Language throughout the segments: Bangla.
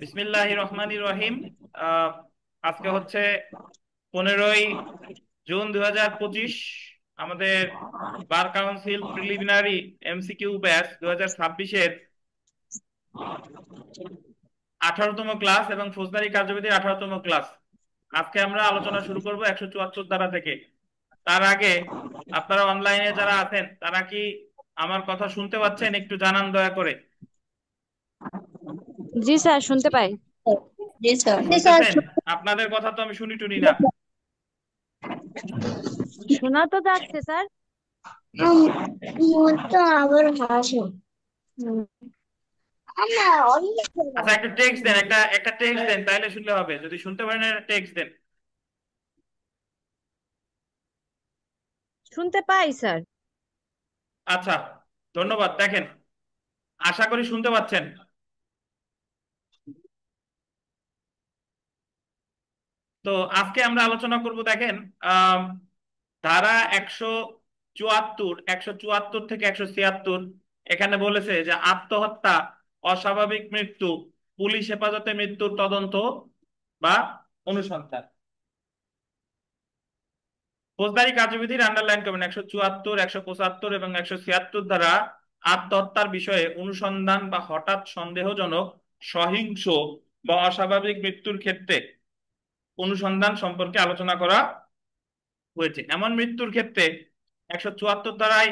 বিসমিল্লাহির রহমানির রহিম। আহ, আজকে হচ্ছে 15ই জুন 2025। আমাদের bar council preliminary MCQ batch 2026-এর 18তম ক্লাস এবং ফৌজদারি কার্যবিধির 18তম ক্লাস। আজকে আমরা আলোচনা শুরু করব 174 ধারা থেকে। তার আগে আপনারা অনলাইনে যারা আছেন তারা কি আমার কথা শুনতে পাচ্ছেন? একটু জানান দয়া করে। জি স্যার, শুনতে পাই। জি স্যার। জি স্যার। শুনতেছেন? আপনাদের কথা তো আমি শুনি টুনি না। শোনা তো যাচ্ছে স্যার। তো আবার হাসো। আমার অনেক আচ্ছা, একটা টেক্সট দেন, একটা একটা টেক্সট দেন, তাইলে শুনলে হবে। যদি শুনতে পারেন একটা টেক্সট দেন। শুনতে পাই স্যার। আচ্ছা, ধন্যবাদ। দেখেন, আশা করি শুনতে পাচ্ছেন। তো আজকে আমরা আলোচনা করব, দেখেন, আহ ধারা 174, 174 থেকে 176। এখানে বলেছে যে আত্মহত্যা, অস্বাভাবিক মৃত্যু, পুলিশ হেফাজতে মৃত্যুর তদন্ত বা অনুসন্ধান। ফৌজদারি কার্যবিধির আন্ডারলাইন করবেন 174, 175 এবং 176 দ্বারা আত্মহত্যার বিষয়ে অনুসন্ধান বা হঠাৎ সন্দেহজনক, সহিংস বা অস্বাভাবিক মৃত্যুর ক্ষেত্রে অনুসন্ধান সম্পর্কে আলোচনা করা হয়েছে। এমন মৃত্যুর ক্ষেত্রে 174 দ্বারাই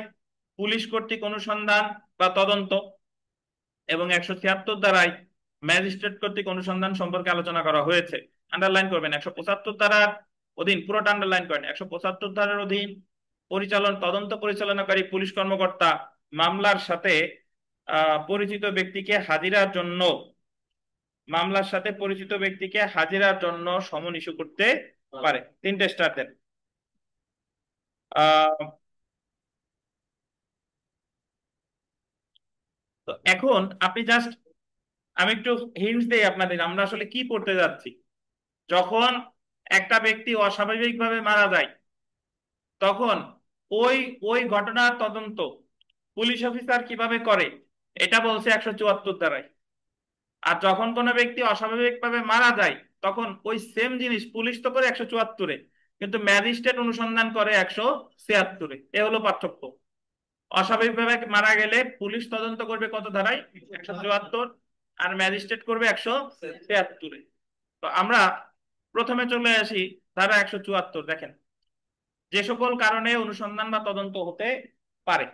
পুলিশ কর্তৃক অনুসন্ধান বা তদন্ত এবং 176 দ্বারাই ম্যাজিস্ট্রেট কর্তৃক অনুসন্ধান সম্পর্কে আলোচনা করা হয়েছে। আন্ডারলাইন করবেন 175 ধারার অধীন, পুরোটা আন্ডারলাইন করেন। 175 ধারার অধীন তদন্ত পরিচালনাকারী পুলিশ কর্মকর্তা মামলার সাথে পরিচিত ব্যক্তিকে হাজিরার জন্য সমন ইস্যু করতে পারে। তিনটে স্টার দেন। আহ তো এখন আপনি জাস্ট, আমি একটু হিন্টস দেই আপনাদের, আমরা আসলে কি পড়তে যাচ্ছি। যখন একটা ব্যক্তি অস্বাভাবিকভাবে মারা যায়, তখন ওই ওই ঘটনার তদন্ত পুলিশ অফিসার কিভাবে করে, এটা বলছে 174 ধারায়। আর যখন কোনো ব্যক্তি অস্বাভাবিকভাবে মারা যায়, তখন ওই সেম জিনিস পুলিশ তো করে 174-এ, কিন্তু ম্যাজিস্ট্রেট অনুসন্ধান করে 176-এ। এ হলো পার্থক্য। অস্বাভাবিকভাবে মারা গেলে পুলিশ তদন্ত করবে কত ধারায়? 174। আর ম্যাজিস্ট্রেট করবে 173-এ। তো আমরা প্রথমে চলে আসি ধারা 174। দেখেন, যে সকল কারণে অনুসন্ধান বা তদন্ত হতে পারে।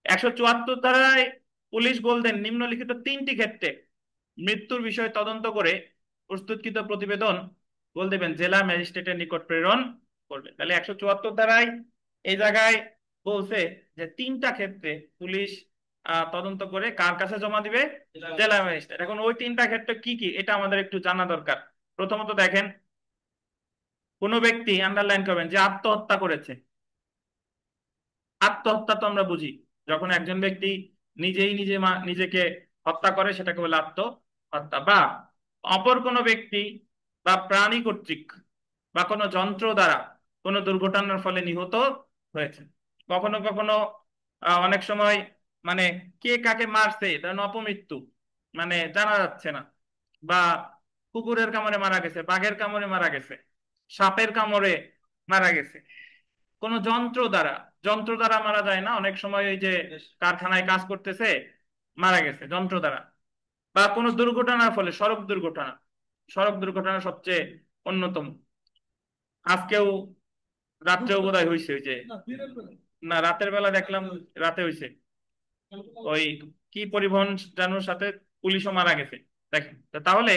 174 ধারায় পুলিশ বলতেন নিম্নলিখিত তিনটি ক্ষেত্রে মৃত্যুর বিষয়ে তদন্ত করে প্রস্তুতকৃত প্রতিবেদন বল দেবেন জেলা ম্যাজিস্ট্রেটের নিকট প্রেরণ করবে। তাহলে 174 ধারায় এই জায়গায় বলছে যে তিনটা ক্ষেত্রে পুলিশ তদন্ত করে কার কাছে জমা দিবে? জেলা ম্যাজিস্ট্রেট। এখন ওই তিনটা ক্ষেত্রে কি কি, এটা আমাদের একটু জানা দরকার। প্রথমত দেখেন, কোনো ব্যক্তি, আন্ডারলাইন করবেন, যে আত্মহত্যা করেছে। আত্মহত্যা তো আমরা বুঝি, যখন একজন ব্যক্তি নিজেকে হত্যা করে, সেটাকে বলে আত্মহত্যা। বা অপর কোনো ব্যক্তি বা প্রাণী কর্তৃক বা কোনো যন্ত্র দ্বারা কোনো দুর্ঘটনার ফলে নিহত হয়েছে। কখনো কখনো অনেক সময় মানে কে কাকে মারছে, ধরেন অপমৃত্যু, মানে জানা যাচ্ছে না। বা কুকুরের কামড়ে মারা গেছে, বাঘের কামড়ে মারা গেছে, সাপের কামড়ে মারা গেছে। কোন যন্ত্র দ্বারা মারা যায় না, অনেক সময় ওই যে কারখানায় কাজ করতেছে, মারা গেছে যন্ত্র দ্বারা। বা কোনো দুর্ঘটনার ফলে, সড়ক দুর্ঘটনা সবচেয়ে অন্যতম। আজকেও রাত্রেও বোধহয় হয়েছে, ওই যে, না রাতের বেলা দেখলাম, রাতে হয়েছে, ওই কি পরিবহন জানুর সাথে পুলিশও মারা গেছে। দেখেন, তো তাহলে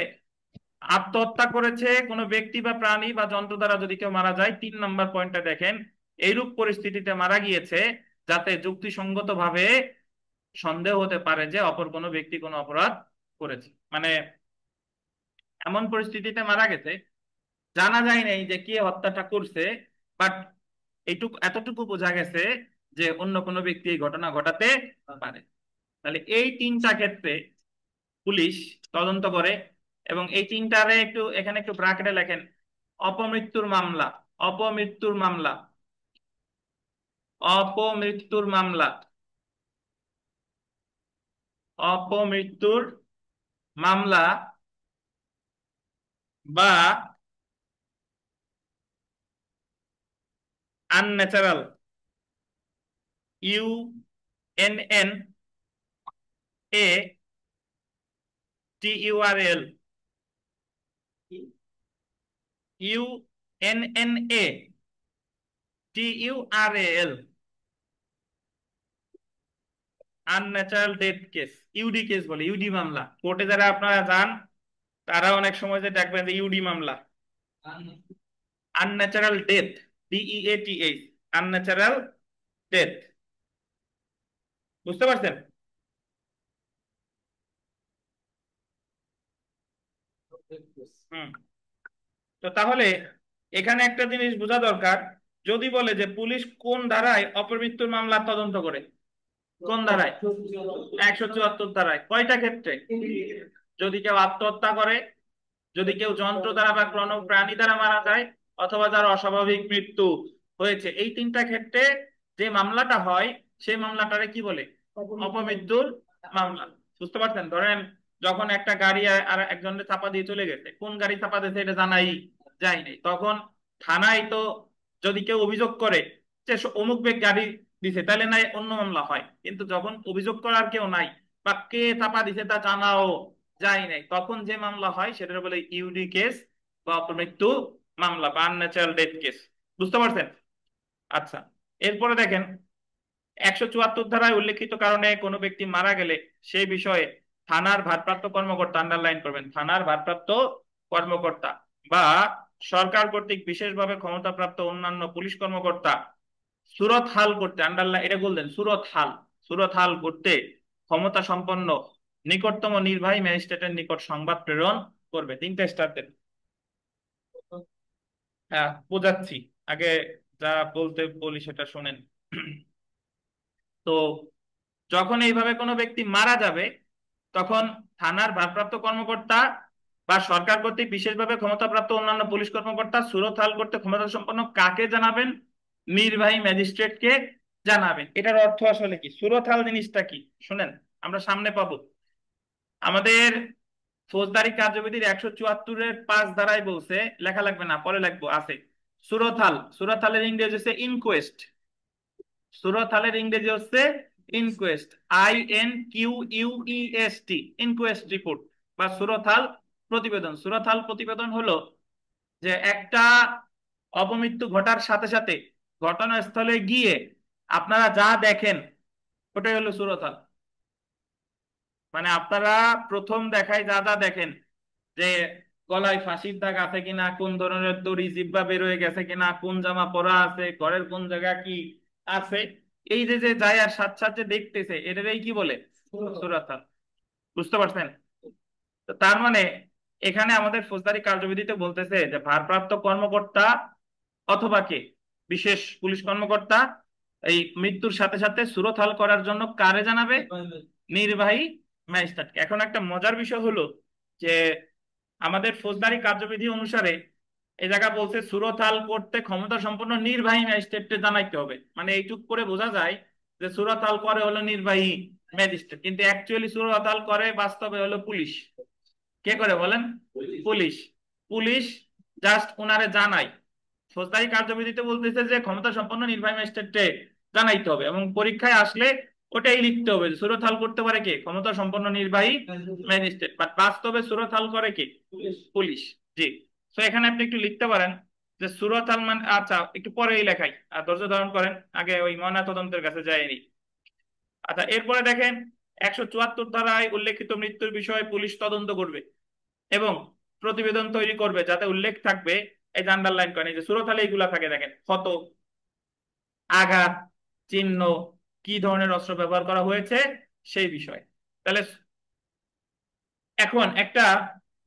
আত্মহত্যা করেছে কোনো ব্যক্তি বা প্রাণী বা যন্ত্র দ্বারা যদি কেউ মারা যায়, 3 নম্বর পয়েন্টটা দেখেন, এইরূপ পরিস্থিতিতে মারা গিয়েছে যাতে যুক্তিসঙ্গত ভাবে সন্দেহ হতে পারে যে অপর কোনো ব্যক্তি কোনো অপরাধ করেছে। মানে এমন পরিস্থিতিতে মারা গেছে, জানা যায় নাই যে কে হত্যাটা করছে, বাট এতটুকু বোঝা গেছে যে অন্য কোনো ব্যক্তি এই ঘটনা ঘটাতে পারে। তাহলে এই তিনটা ক্ষেত্রে পুলিশ তদন্ত করে। এবং এই তিনটারে একটু এখানে একটু ব্র্যাকেটে লেখেন, অপমৃত্যুর মামলা, অপমৃত্যুর মামলা, অপমৃত্যুর মামলা, অপমৃত্যুর মামলা বা unnatural, UNNATURAL, UNNATURAL, unnatural death case, UD case বলে, ইউডি মামলা। কোর্টে যারা আপনারা যান তারা অনেক সময় যে দেখবেন যে ইউডি মামলা, unnatural death, DEATH, unnatural death. বুঝতে পারছেন? হুম। তো তাহলে এখানে একটা জিনিস বোঝা দরকার, যদি বলে যে পুলিশ কোন ধারায় অপমৃত্যুর মামলা তদন্ত করে, কোন ধারায়? 174 ধারায়। কয়টা ক্ষেত্রে? যদি কেউ আত্মহত্যা করে, যদি কেউ যন্ত্র দ্বারা বা কোনো প্রাণী দ্বারা মারা যায়, অথবা যার অস্বাভাবিক মৃত্যু হয়েছে, এই তিনটা ক্ষেত্রে যে মামলাটা হয় সেই মামলাটারে কি বলে? অপমৃত্যুর মামলা। বুঝতে পারছেন? ধরেন যখন একটা গাড়ি আর একজনের চাপা দিয়ে চলে গেছে, কোন গাড়ি চাপা দিয়েছে এটা জানাই যায়নি, তখন থানায় তো যদি কেউ অভিযোগ করে যে অমুক ব্যক্তি গাড়ি দিছে, তাহলে নাই অন্য মামলা হয়। কিন্তু যখন অভিযোগ করার কেউ নাই বা কে চাপা দিছে তা জানাও যায় নাই, তখন যে মামলা হয় সেটা বলে ইউডি কেস বা অপমৃত্যু মামলা বা আনন্যাচারাল ডেথ কেস। বুঝতে পারছেন? আচ্ছা, এরপরে দেখেন 174 ধারায় উল্লেখিত কারণে কোনো ব্যক্তি মারা গেলে সেই বিষয়ে থানার ভারপ্রাপ্ত কর্মকর্তা, আন্ডারলাইন করবেন, থানার ভারপ্রাপ্ত কর্মকর্তা বা সরকার কর্তৃক বিশেষভাবে ক্ষমতাপ্রাপ্ত অন্যান্য পুলিশ কর্মকর্তা সুরত হাল করতে, আন্ডারলাইন এটা বললেন, সুরত হাল করতে ক্ষমতা সম্পন্ন নিকটতম নির্বাহী ম্যাজিস্ট্রেটের নিকট সংবাদ প্রেরণ করবে। তিনটা স্টার দেন। হ্যাঁ, বোঝাচ্ছি, আগে যা বলতে বলি সেটা শোনেন। তো যখন এইভাবে কোনো ব্যক্তি মারা যাবে, তখন থানার ভারপ্রাপ্ত কর্মকর্তা বা সরকার কর্তৃক বিশেষভাবে ক্ষমতাপ্রাপ্ত অন্যান্য পুলিশ কর্মকর্তা সুরত হাল করতে ক্ষমতা সম্পন্ন কাকে জানাবেন? নির্বাহী ম্যাজিস্ট্রেটকে জানাবেন। এটার অর্থ আসলে কি? সুরত হাল জিনিসটা কি শুনেন, আমরা সামনে পাবো। আমাদের ফৌজদারি কার্যবিধির 174-এর 5 ধারায় বলছে, লেখা লাগবে না, পরে লিখবো, আছে সুরত হাল। সুরত হালের ইংরেজি হচ্ছে ইনকোয়েস্ট। সুরত হালের ইংরেজি হচ্ছে ইনকোয়েস্ট, INQUEST, ইনকোয়েস্ট রিপোর্ট বা সুরত হাল প্রতিবেদন। সুরত হাল প্রতিবেদন হলো যে একটা অপমৃত্যু ঘটার সাথে সাথে ঘটনাস্থলে গিয়ে আপনারা যা দেখেন ওটাই হলো সুরত হাল। মানে আপনারা প্রথম দেখায় যা যা দেখেন, যে গলায় ফাঁসির দাগ আছে কিনা, কোন ধরনের দড়ি জিব্বা বের হয়ে গেছে কিনা, কোন জামা পরা আছে, ঘরের কোন জায়গা কি আছে, এই যে যে যায় আর সাথে সাথে দেখতেছে, এটারই কি বলে? সুরত হাল। বুঝতে পারছেন? তো তার মানে এখানে আমাদের ফৌজদারি কার্যবিধিতে বলতেছে যে ভারপ্রাপ্ত কর্মকর্তা অথবা কে, বিশেষ পুলিশ কর্মকর্তা এই মৃত্যুর সাথে সাথে সুরত হাল করার জন্য কারে জানাবে? নির্বাহী ম্যাজিস্ট্রেটকে। এখন একটা মজার বিষয় হলো যে আমাদের ফৌজদারি কার্যবিধি অনুসারে এই জায়গা বলছে সুরত হাল করতে ক্ষমতা সম্পন্ন নির্বাহী ম্যাজিস্ট্রেটকে জানাইতে হবে। মানে এইটুক করে বোঝা যায় যে সুরত হাল করে হলো নির্বাহী ম্যাজিস্ট্রেট, কিন্তু অ্যাকচুয়ালি সুরত হাল করে বাস্তবে হলো পুলিশ। কে করে বলেন? পুলিশ। পুলিশ জাস্ট উনারে জানাই। ফৌজদারি কার্যবিধিতে বলতেছে যে ক্ষমতা সম্পন্ন নির্বাহী ম্যাজিস্ট্রেটকে জানাইতে হবে, এবং পরীক্ষায় আসলে ওটাই লিখতে হবে যে সুরত হাল করতে পারে কে? ক্ষমতা সম্পন্ন নির্বাহী ম্যাজিস্ট্রেট। বাট বাস্তবে সুরত হাল করে কে? পুলিশ। জি। তো এখানে আপনি একটু লিখতে পারেন যে সুরত হাল মানে, আচ্ছা একটু পরেই লেখাই, আর ধৈর্য ধারণ করেন, আগে ওই ময়না তদন্তের কাছে যায়নি। আচ্ছা, এরপরে দেখেন 174 ধারায় উল্লেখিত মৃত্যুর বিষয়ে পুলিশ তদন্ত করবে এবং প্রতিবেদন তৈরি করবে, যাতে উল্লেখ থাকবে, এই যে আন্ডারলাইন করেন, এই যে সুরত হালে এইগুলা থাকে, দেখেন ক্ষত, আঘাত, চিহ্ন, কি ধরনের অস্ত্র ব্যবহার করা হয়েছে সেই বিষয়। তাহলে এখন একটা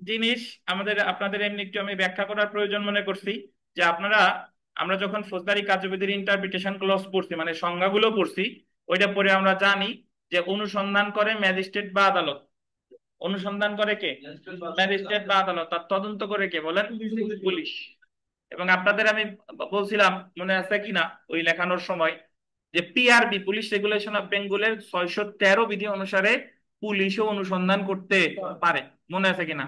জিনিস আমাদের আপনাদের এমনি একটু আমি ব্যাখ্যা করার প্রয়োজন মনে করছি, যে আপনারা, আমরা যখন ফৌজদারি কার্যবিধির ইন্টারপ্রিটেশন ক্লজ পড়ছি, মানে সংজ্ঞাগুলো পড়ছি, ওইটা পরে আমরা জানি যে অনুসন্ধান করে ম্যাজিস্ট্রেট বা আদালত। অনুসন্ধান করে কে? ম্যাজিস্ট্রেট বা আদালত। আর তদন্ত করে কে বলেন? পুলিশ। এবং আপনাদের আমি বলছিলাম, মনে আছে কিনা ওই লেখানোর সময়, যে PRB, পুলিশ রেগুলেশন অফ বেঙ্গলের 613 বিধি অনুসারে পুলিশও অনুসন্ধান করতে পারে, মনে আছে কিনা?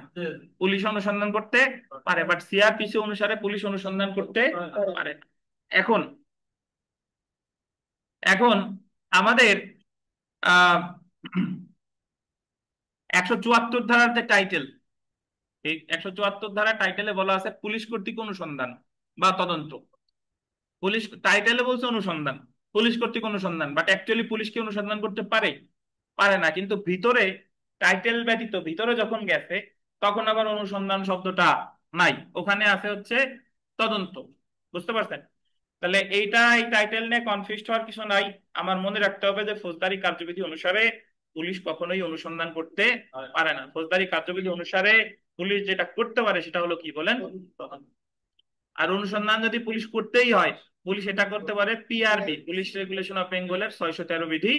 পুলিশ অনুসন্ধান করতে পারে, বাট সিআরপিসি অনুসারে পুলিশ অনুসন্ধান করতে পারে না। এখন এখন আমাদের আহ 174 ধারার যে টাইটেল, এই 174 ধারা টাইটেলে বলা আছে পুলিশ কর্তৃক অনুসন্ধান বা তদন্ত। পুলিশ টাইটেলে বলছে অনুসন্ধান, পুলিশ কর্তৃক অনুসন্ধান, বাট অ্যাকচুয়ালি পুলিশ কি অনুসন্ধান করতে পারে? পারে না। কিন্তু ভিতরে টাইটেল ব্যতীত ভিতরে যখন গেছে তখন আবার অনুসন্ধান শব্দটা নাই, ওখানে আছে হচ্ছে তদন্ত। বুঝতে পারছেন? তাহলে এই টাইটেল নিয়ে কনফিউজ হওয়ার কিছু নাই। আমার মনে রাখতে হবে যে ফৌজদারি কার্যবিধি অনুসারে পুলিশ কখনোই অনুসন্ধান করতে পারে না। ফৌজদারি কার্যবিধি অনুসারে পুলিশ যেটা করতে পারে সেটা হলো কি বলেন? আর অনুসন্ধান যদি পুলিশ করতেই হয়, পুলিশ এটা করতে পারে পিআরবি, পুলিশ রেগুলেশন অফ বেঙ্গলের 613 বিধি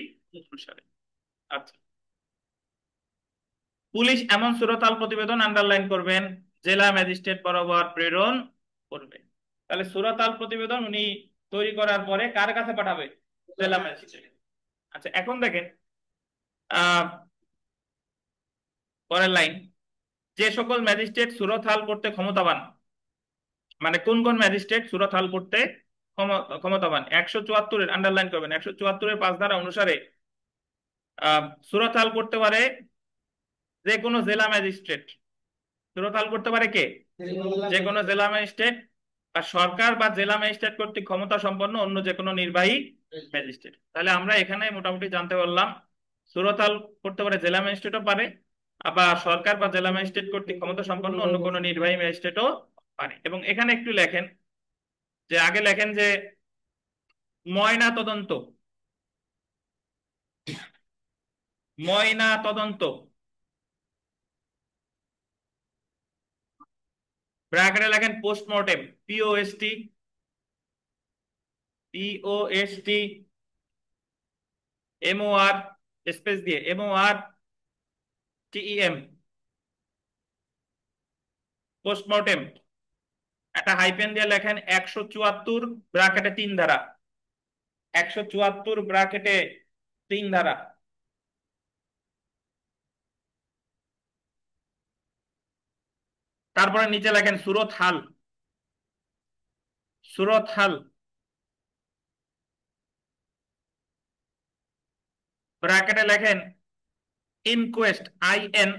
অনুসারে। আচ্ছা, পুলিশ এমন সুরতাল প্রতিবেদন আন্ডারলাইন করবেন জেলা ম্যাজিস্ট্রেট বরাবর প্রেরণ করবে। তাহলে সুরতাল প্রতিবেদন উনি তৈরি করার পরে কার কাছে পাঠাবে? জেলা ম্যাজিস্ট্রেট। আচ্ছা, এখন দেখেন আহ পরের লাইন, যে সকল ম্যাজিস্ট্রেট সুরতহাল করতে ক্ষমতাবান, মানে কোন কোন ম্যাজিস্ট্রেট সুরতহাল করতে ক্ষমতাবান? 174-এর আন্ডারলাইন করবেন, 174-এর 5 ধারা অনুসারে সুরতহাল করতে পারে যে কোনো জেলা ম্যাজিস্ট্রেট। সুরতহাল করতে পারে কে? যে কোনো জেলা ম্যাজিস্ট্রেট, আর সরকার বা জেলা ম্যাজিস্ট্রেট কর্তৃক ক্ষমতা সম্পন্ন অন্য যে কোনো নির্বাহী ম্যাজিস্ট্রেট। তাহলে আমরা এখানে মোটামুটি জানতে পারলাম সুরতহাল করতে পারে জেলা ম্যাজিস্ট্রেটও পারে, আবার সরকার বা জেলা ম্যাজিস্ট্রেট কর্তৃক ক্ষমতা সম্পন্ন অন্য কোনো নির্বাহী ম্যাজিস্ট্রেটও পারে। এবং এখানে একটু লেখেন যে, আগে লেখেন যে ময়না তদন্ত, ময়না তদন্ত ব্র্যাকেটে লেখেন পোস্টমর্টেম, পিওএসটি, পিওএসটি, এমওআর, স্পেস দিয়ে এমওআর টিইএম, পোস্টমর্টেম। একটা হাইপেন দিয়ে লেখেন 174 ব্র্যাকেটে 3 ধারা, 174 ব্র্যাকেটে 3 ধারা। তারপরে নিচে লেখেন সুরত হাল, সুরত হাল ব্র্যাকেটে লেখেন inquest, IN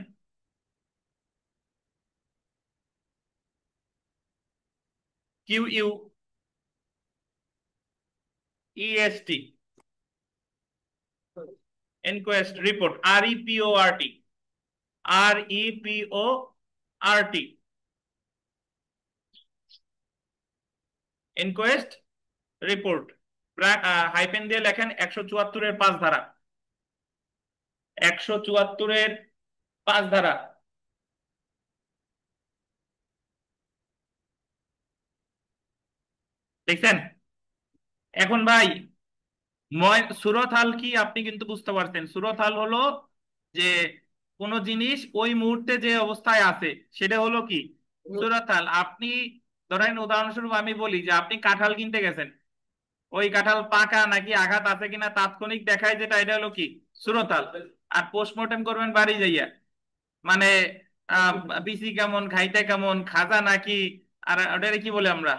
Q U EST, inquest report, REPORT, REPORT, inquest report. Hyphen দিয়ে লেখেন 174-এর 5 ধারা, 174-এর 5 ধারা। দেখছেন? এখন ভাই সুরত হাল কি আপনি কিন্তু বুঝতে পারছেন। সুরত হাল হলো যে কোন জিনিস ওই মুহূর্তে যে অবস্থায় আছে সেটা হলো কি সুরত হাল। আপনি ধরেন উদাহরণস্বরূপ আমি বলি যে আপনি কাঁঠাল কিনতে গেছেন, ওই কাঁঠাল পাকা নাকি আঘাত আছে কিনা তাৎক্ষণিক দেখায় যেটা, এটা হলো কি সুরত হাল। আর পোস্টমর্টেম করবেন বাড়ি যাইয়া, মানে আহ বিসি কেমন, খাইতে কেমন, খাজা নাকি, আর ওটারে কি বলে আমরা,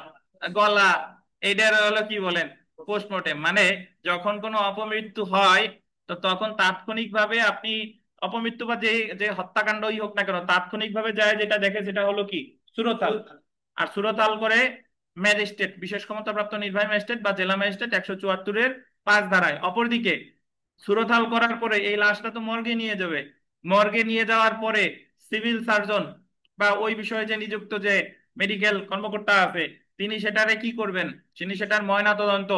গলা, এইটার হলো কি বলেন পোস্টমর্টেম। মানে যখন কোনো অপমৃত্যু হয় তো তখন তাৎক্ষণিক ভাবে আপনি অপমৃত্যু বা যে যে হত্যাকাণ্ডই হোক না কেন তাৎক্ষণিক ভাবে যায় যেটা দেখে সেটা হলো কি সুরতাল। আর সুরতাল করে ম্যাজিস্ট্রেট, বিশেষ ক্ষমতাপ্রাপ্ত নির্বাহী ম্যাজিস্ট্রেট বা জেলা ম্যাজিস্ট্রেট 174-এর 5 ধারায়। অপরদিকে সুরতাল করার পরে এই লাশটা তো মর্গে নিয়ে যাবে, মর্গে নিয়ে যাওয়ার পরে সিভিল সার্জন বা ওই বিষয়ে যে নিযুক্ত যে মেডিকেল কর্মকর্তা আছে তিনি সেটারে কি করবেন, তিনি সেটার ময়না তদন্ত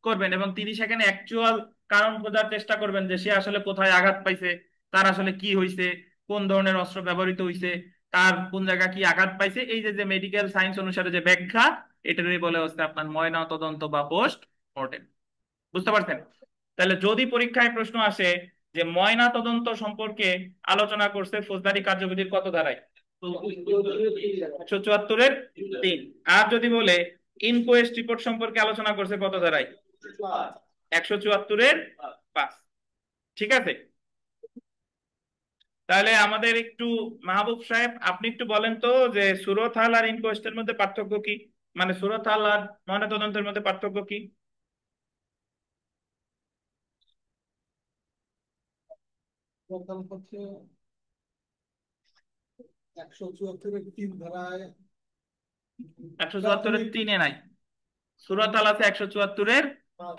করবেন এবং তিনি সেখানে অ্যাকচুয়াল কারণ খোঁজার চেষ্টা করবেন যে সে আসলে কোথায় আঘাত পাইছে, তার আসলে কি হয়েছে, কোন ধরনের অস্ত্র ব্যবহৃত হয়েছে, তার কোন জায়গা কি আঘাত পাইছে, এই যে যে মেডিকেল সায়েন্স অনুসারে যে ব্যাখ্যা, এটারই বলে হচ্ছে আপনার ময়না তদন্ত বা পোস্ট মর্টেম। বুঝতে পারছেন? তাহলে যদি পরীক্ষায় প্রশ্ন আসে যে ময়না তদন্ত সম্পর্কে আলোচনা করছে ফৌজদারি কার্যবিধির কত ধারায়? 174-এর 3। আর যদি বলে ইনকোয়েস্ট রিপোর্ট সম্পর্কে আলোচনা করছে কত ধারায়? 174-এর 5। ঠিক আছে? তাহলে আমাদের একটু মাহবুব সাহেব আপনি একটু বলেন তো যে সুরত হাল আর ইনকোয়েস্টের মধ্যে পার্থক্য কি, মানে সুরত হাল আর ময়নাতদন্তের মধ্যে পার্থক্য কি? প্রথম হচ্ছে 174-এর 3 ধারায় 174-এর প্রাথমিক 3-এ নাই, সুরত হাল আছে 174-এর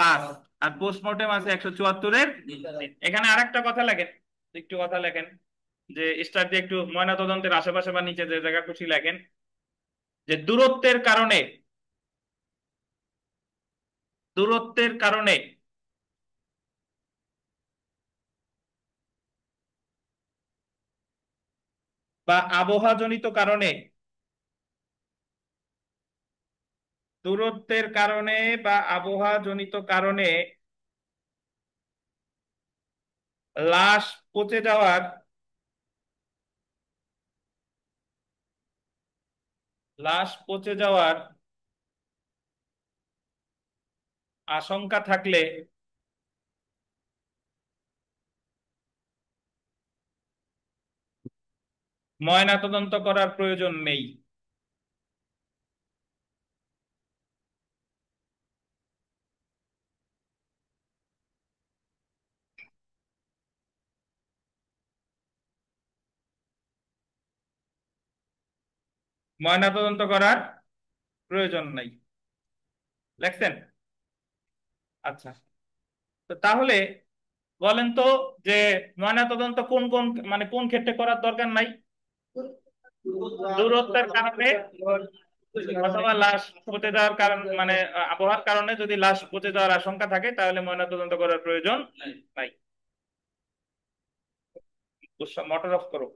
5, আর পোস্টমর্টেম আছে 174-এর 3। এখানে আরেকটা কথা লেখেন, একটু কথা লেখেন, যে স্টার দিয়ে একটু ময়নাতদন্তের আশেপাশে বা নিচে যে জায়গা খুশি লেখেন, যে দূরত্বের কারণে বা আবহাওয়াজনিত কারণে, দূরত্বের কারণে বা আবহাওয়াজনিত কারণে লাশ পচে যাওয়ার লাশ পচে যাওয়ার আশঙ্কা থাকলে ময়নাতদন্ত করার প্রয়োজন নেই। ময়নাতদন্ত করার প্রয়োজন নাই, লেখছেন? আচ্ছা, তো তাহলে বলেন তো যে ময়নাতদন্ত কোন কোন, মানে কোন ক্ষেত্রে করার দরকার নাই? দূরত্বের কারণে অথবা লাশ পচে যাওয়ার কারণ, মানে আবহাওয়ার কারণে যদি লাশ পচে যাওয়ার আশঙ্কা থাকে তাহলে ময়নাতদন্ত করার প্রয়োজন নাই। মোটর অফ করো।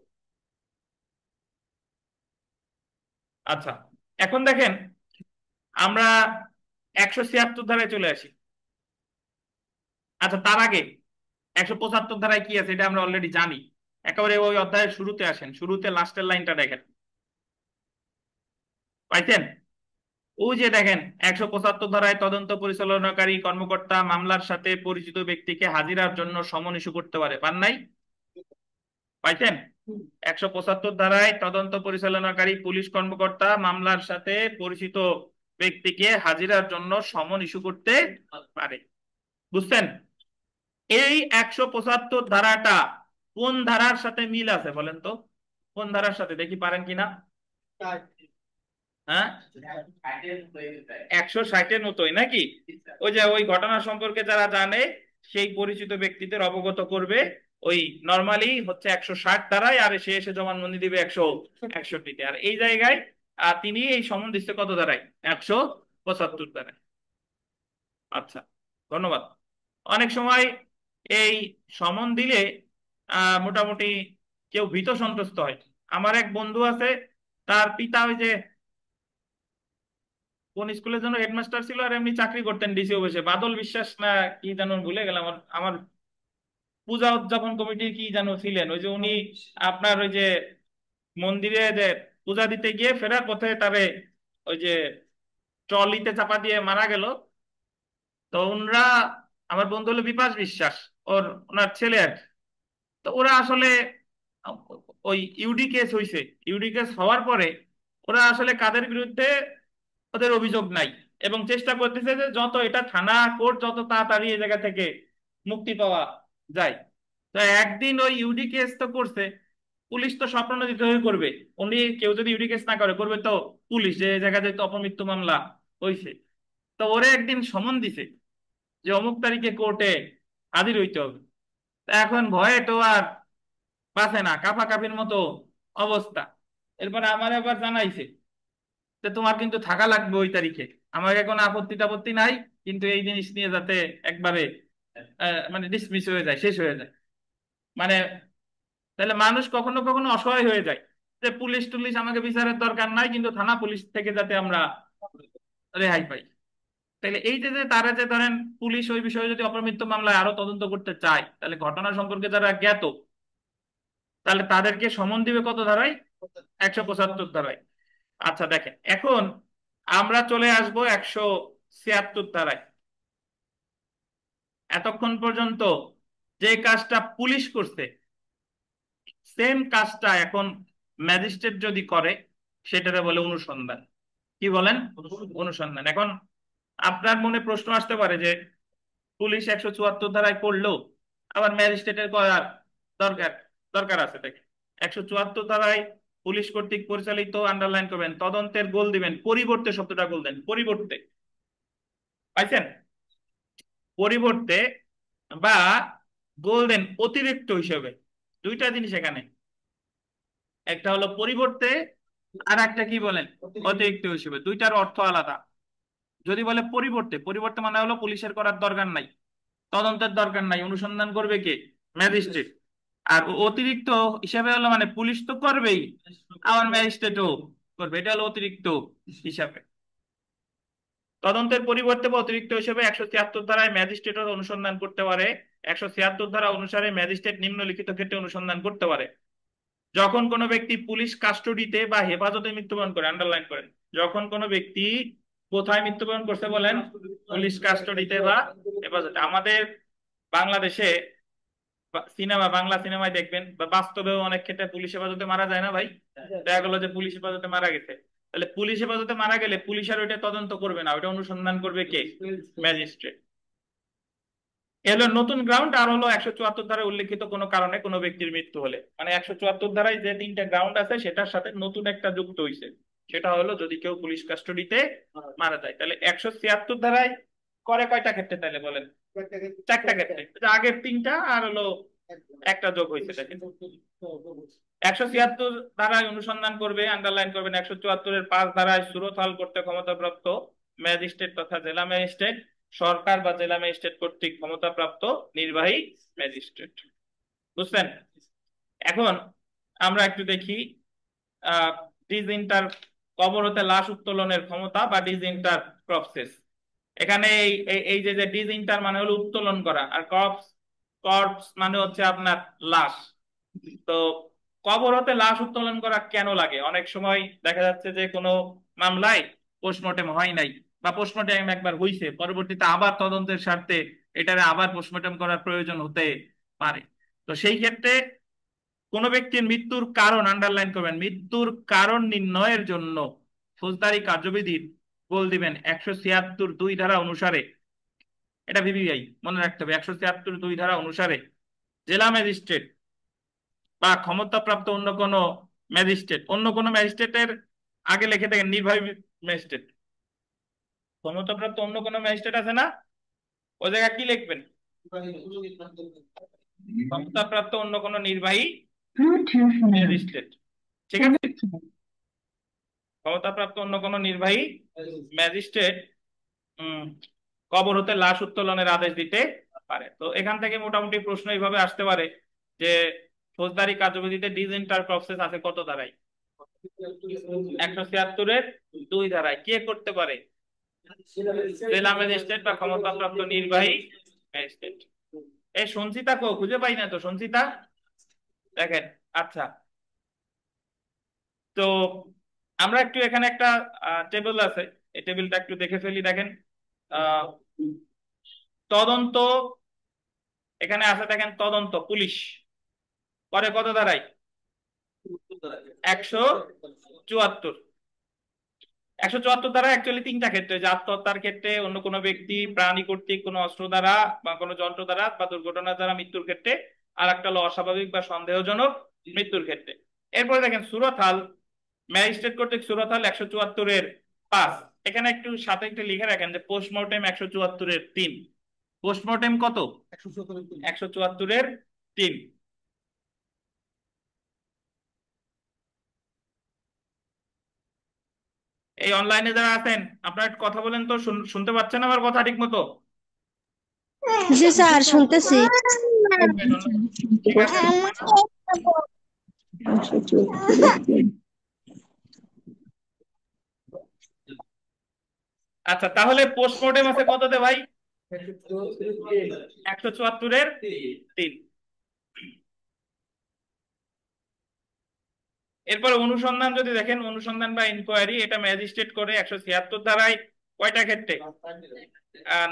আচ্ছা, এখন দেখেন আমরা 176 ধারায় চলে আসি। আচ্ছা, তার আগে 175 ধারায় কি আছে এটা আমরা অলরেডি জানি। একেবারে ওই অধ্যায়ের শুরুতে আসেন, শুরুতে লাস্টের লাইনটা দেখেন, পাইছেন? ওই যে দেখেন 175 ধারায় তদন্ত পরিচালনাকারী কর্মকর্তা মামলার সাথে পরিচিত ব্যক্তিকে হাজিরার জন্য সমন ইস্যু করতে পারে, পান নাই? পাইছেন? 175 ধারায় তদন্ত পরিচালনাকারী পুলিশ কর্মকর্তা মামলার সাথে পরিচিত ব্যক্তিকে হাজিরার জন্য সমন ইস্যু করতে পারে, বুঝছেন? এই 175 ধারাটা কোন ধারার সাথে মিল আছে বলেন তো? কোন ধারার সাথে, দেখি পারেন কিনা? হ্যাঁ, 160-এর মতোই নাকি? ওই যে ওই ঘটনা সম্পর্কে যারা জানে সেই পরিচিত ব্যক্তিদের অবগত করবে, ওই নর্মালি হচ্ছে 160 ধারায়, আর সে এসে জবানবন্দি দিবে 161-তে। আর এই জায়গায় তিনি এই সমন দিচ্ছে কত ধারায়? 175 ধারায়। আচ্ছা, ধন্যবাদ। অনেক সময় এই সমন দিলে মোটামুটি কেউ ভীত সন্ত্রস্ত হয়। আমার এক বন্ধু আছে, তার পিতা ওই যে কোন স্কুলের জন্য হেডমাস্টার ছিল, আর এমনি চাকরি করতেন ডিসি অফিসে, বাদল বিশ্বাস না কি যেন ভুলে গেলাম। আমার আমার পূজা উদযাপন কমিটির কি যেন ছিলেন, ওই যে উনি আপনার ওই যে মন্দিরে যে পূজা দিতে গিয়ে ফেরার পথে তারে ওই যে ট্রলিতে চাপা দিয়ে মারা গেল। তো ওনরা, আমার বন্ধু হলো বিপাশ বিশ্বাস, ওনার ছেলে আর কি। তো ওরা আসলে ওই ইউডি কেস হয়েছে, ইউডি কেস হওয়ার পরে ওরা আসলে কাদের বিরুদ্ধে ওদের অভিযোগ নাই, এবং চেষ্টা করতেছে যে যত এটা থানা কোর্ট যত তাড়াতাড়ি এই জায়গা থেকে মুক্তি পাওয়া যায়। তো একদিন ওই ইউডি কেস তো করছে, পুলিশ তো স্বপ্রণোদিত হয়ে করবে, উনি কেউ যদি ইউডি কেস না করে করবে তো পুলিশ, যে এই জায়গাতে তো অপমৃত্যু মামলা হয়েছে। তো ওরে একদিন সমন দিছে যে অমুক তারিখে কোর্টে হাজির হইতে হবে। তা এখন ভয়ে তো আর বাঁচে না, কাঁপাকাঁপির মতো অবস্থা। এরপরে আমার আবার জানাইছে যে তোমার কিন্তু থাকা লাগবে ওই তারিখে, আমাকে কোনো আপত্তি টাপত্তি নাই, কিন্তু এই জিনিস নিয়ে যাতে একবারে মানে ডিসমিস হয়ে যায়, শেষ হয়ে যায়। মানে তাহলে মানুষ কখনো কখনো অসহায় হয়ে যায়, যে পুলিশ টুলিশ আমাকে বিচারের দরকার নাই, কিন্তু থানা পুলিশ থেকে যাতে আমরা রেহাই পাই। তাহলে এই যে যে তারা যে ধরেন পুলিশ ওই বিষয়ে যদি অপমৃত্যু মামলায় আরো তদন্ত করতে চায়, তাহলে ঘটনা সম্পর্কে যারা জ্ঞাত তাহলে তাদেরকে সমন দিবে কত ধারায়? 175 ধারায়। আচ্ছা দেখেন, এখন আমরা চলে আসব 176 ধারায়। এতক্ষণ পর্যন্ত যে কাজটা পুলিশ করছে সেম কাজটা এখন ম্যাজিস্ট্রেট যদি করে সেটারে বলে অনুসন্ধান। কি বলেন? অনুসন্ধান। এখন আপনার মনে প্রশ্ন আসতে পারে যে পুলিশ 174 ধারায় করলো, আবার ম্যাজিস্ট্রেটের করার দরকার দরকার আছে দেখে। 174 ধারায় পুলিশ কর্তৃক পরিচালিত, আন্ডারলাইন করবেন, তদন্তের গোল দিবেন, পরিবর্তে শব্দটা গোল দেন, পরিবর্তে, পাইছেন? পরিবর্তে বা গোল দেন অতিরিক্ত হিসেবে। দুইটা জিনিস এখানে, একটা হলো পরিবর্তে, আর একটা কি বলেন, অতিরিক্ত হিসেবে। দুইটার অর্থ আলাদা। যদি বলে পরিবর্তে, পরিবর্তে মানে হলো পুলিশের করার দরকার নাই, তদন্তের দরকার নাই, অনুসন্ধান করবে কে? ম্যাজিস্ট্রেট। আর অতিরিক্ত হিসাবে হলো মানে পুলিশ তো করবেই, আবার ম্যাজিস্ট্রেটও করবে, এটা হলো অতিরিক্ত হিসাবে। তদন্তের পরিবর্তে বা অতিরিক্ত হিসেবে 176 ধারায় ম্যাজিস্ট্রেটও অনুসন্ধান করতে পারে। 176 ধারা অনুসারে ম্যাজিস্ট্রেট নিম্নলিখিত ক্ষেত্রে অনুসন্ধান করতে পারে: যখন কোনো ব্যক্তি পুলিশ কাস্টডিতে বা হেফাজতে মৃত্যুবরণ করে, আন্ডারলাইন করেন, যখন কোনো ব্যক্তি কোথায় মৃত্যুবরণ করছে বলেন? পুলিশ কাস্টডিতে বা হেফাজতে। আমাদের বাংলাদেশে সিনেমা, বাংলা সিনেমায় দেখবেন বা বাস্তবেও অনেক ক্ষেত্রে পুলিশ হেফাজতে মারা যায় না ভাই? দেখা গেলো যে পুলিশ হেফাজতে মারা গেছে, তাহলে পুলিশ হেফাজতে মারা গেলে পুলিশ আর ওইটা তদন্ত করবে না, ওইটা অনুসন্ধান করবে কে? ম্যাজিস্ট্রেট। এলো নতুন গ্রাউন্ড। আর হলো 174 ধারায় উল্লেখিত কোনো কারণে কোনো ব্যক্তির মৃত্যু হলে, মানে 174 ধারায় যে তিনটা গ্রাউন্ড আছে সেটার সাথে নতুন একটা যুক্ত হয়েছে, সেটা হলো যদি কেউ পুলিশ কাস্টডিতে মারা যায়। তাহলে 176 ধারায় করে কয়টা ক্ষেত্রে তাহলে বলেন? চারটা ক্ষেত্রে। আগের তিনটা আর হলো একটা যোগ হয়েছে। 176 ধারায় অনুসন্ধান করবে, আন্ডারলাইন করবেন, 174-এর 5 ধারায় সুরত হাল করতে ক্ষমতাপ্রাপ্ত ম্যাজিস্ট্রেট তথা জেলা ম্যাজিস্ট্রেট, সরকার বা জেলা ম্যাজিস্ট্রেট কর্তৃক ক্ষমতাপ্রাপ্ত নির্বাহী ম্যাজিস্ট্রেট। বুঝছেন? এখন আমরা একটু দেখি ডিসইন্টার, কবর হতে লাশ উত্তোলনের ক্ষমতা বা ডিসইন্টার প্রসেস। এখানে এই এই এই যে ডিসইন্টার মানে হলো উত্তোলন করা, আর কর্পস মানে হচ্ছে আপনার লাশ। তো কবর হতে লাশ উত্তোলন করা কেন লাগে? অনেক সময় দেখা যাচ্ছে যে কোনো মামলায় পোস্টমর্টেম হয় নাই, বা পোস্টমর্টেম একবার হইছে, পরবর্তীতে আবার তদন্তের স্বার্থে এটারে আবার পোস্টমর্টেম করার প্রয়োজন হতে পারে। তো সেই ক্ষেত্রে কোন ব্যক্তির মৃত্যুর কারণ, আন্ডারলাইন করবেন, মৃত্যুর কারণ নির্ণয়ের জন্য ফৌজদারি কার্যবিধির গোল দিবেন 176(2) ধারা অনুসারে। এটা ভিভিআই মনে রাখতে হবে। 176(2) ধারা অনুসারে জেলা ম্যাজিস্ট্রেট বা ক্ষমতাপ্রাপ্ত অন্য কোন ম্যাজিস্ট্রেট, অন্য কোন ম্যাজিস্ট্রেটের আগে লিখে দেখেন নির্বাহী ম্যাজিস্ট্রেট, ক্ষমতাপ্রাপ্ত অন্য কোন ম্যাজিস্ট্রেট আছে না, ওই জায়গায় কি লিখবেন? ক্ষমতাপ্রাপ্ত অন্য কোন নির্বাহী ম্যাজিস্ট্রেট। ঠিক আছে? ক্ষমতাপ্রাপ্ত অন্য কোন নির্বাহী ম্যাজিস্ট্রেট কবর হতে লাশ উত্তোলনের আদেশ দিতে পারে। তো এখান থেকে মোটামুটি প্রশ্ন এইভাবে আসতে পারে যে ফৌজদারি কার্যবিধিতে ডিসইন্টার প্রসেস আছে কত ধারায়? 176-2 ধারায়। কে করতে পারে? জেলা ম্যাজিস্ট্রেট বা ক্ষমতাপ্রাপ্ত নির্বাহী ম্যাজিস্ট্রেট। এই সঞ্চিতা কো খুঁজে পাই না তো, সঞ্চিতা দেখেন। আচ্ছা, তো আমরা একটু এখানে একটা টেবিল আছে, এই টেবিলটা একটু দেখে ফেলি। দেখেন তদন্ত এখানে আছে, দেখেন তদন্ত পুলিশ করে কত ধারায়? 174। 174 দ্বারা অ্যাকচুয়ালি তিনটা ক্ষেত্রে, যে আত্মহত্যার ক্ষেত্রে, অন্য কোনো ব্যক্তি প্রাণী কর্তৃক কোনো অস্ত্র দ্বারা বা কোনো যন্ত্র দ্বারা বা দুর্ঘটনা দ্বারা মৃত্যুর ক্ষেত্রে, আর একটা হলো অস্বাভাবিক বা সন্দেহজনক মৃত্যুর ক্ষেত্রে। এরপরে দেখেন সুরতহাল, ম্যাজিস্ট্রেট কর্তৃক সুরতহাল 174-5। এখানে একটু সাথে একটু লিখে রাখেন যে পোস্টমর্টেম 174-3। পোস্টমর্টেম কত? 174-3। এই অনলাইনে যারা আছেন আপনারা একটু কথা বলেন তো, শুনতে পাচ্ছেন আমার কথা ঠিক মতো? জি স্যার, শুনতেছি। ঠিক আছে। আচ্ছা, তাহলে পোস্টমর্টেম আছে কততে ভাই? 174-3। এরপরে অনুসন্ধান যদি দেখেন, অনুসন্ধান বা ইনকোয়ারি, এটা ম্যাজিস্ট্রেট করে 176 ধারায় কয়টা ক্ষেত্রে?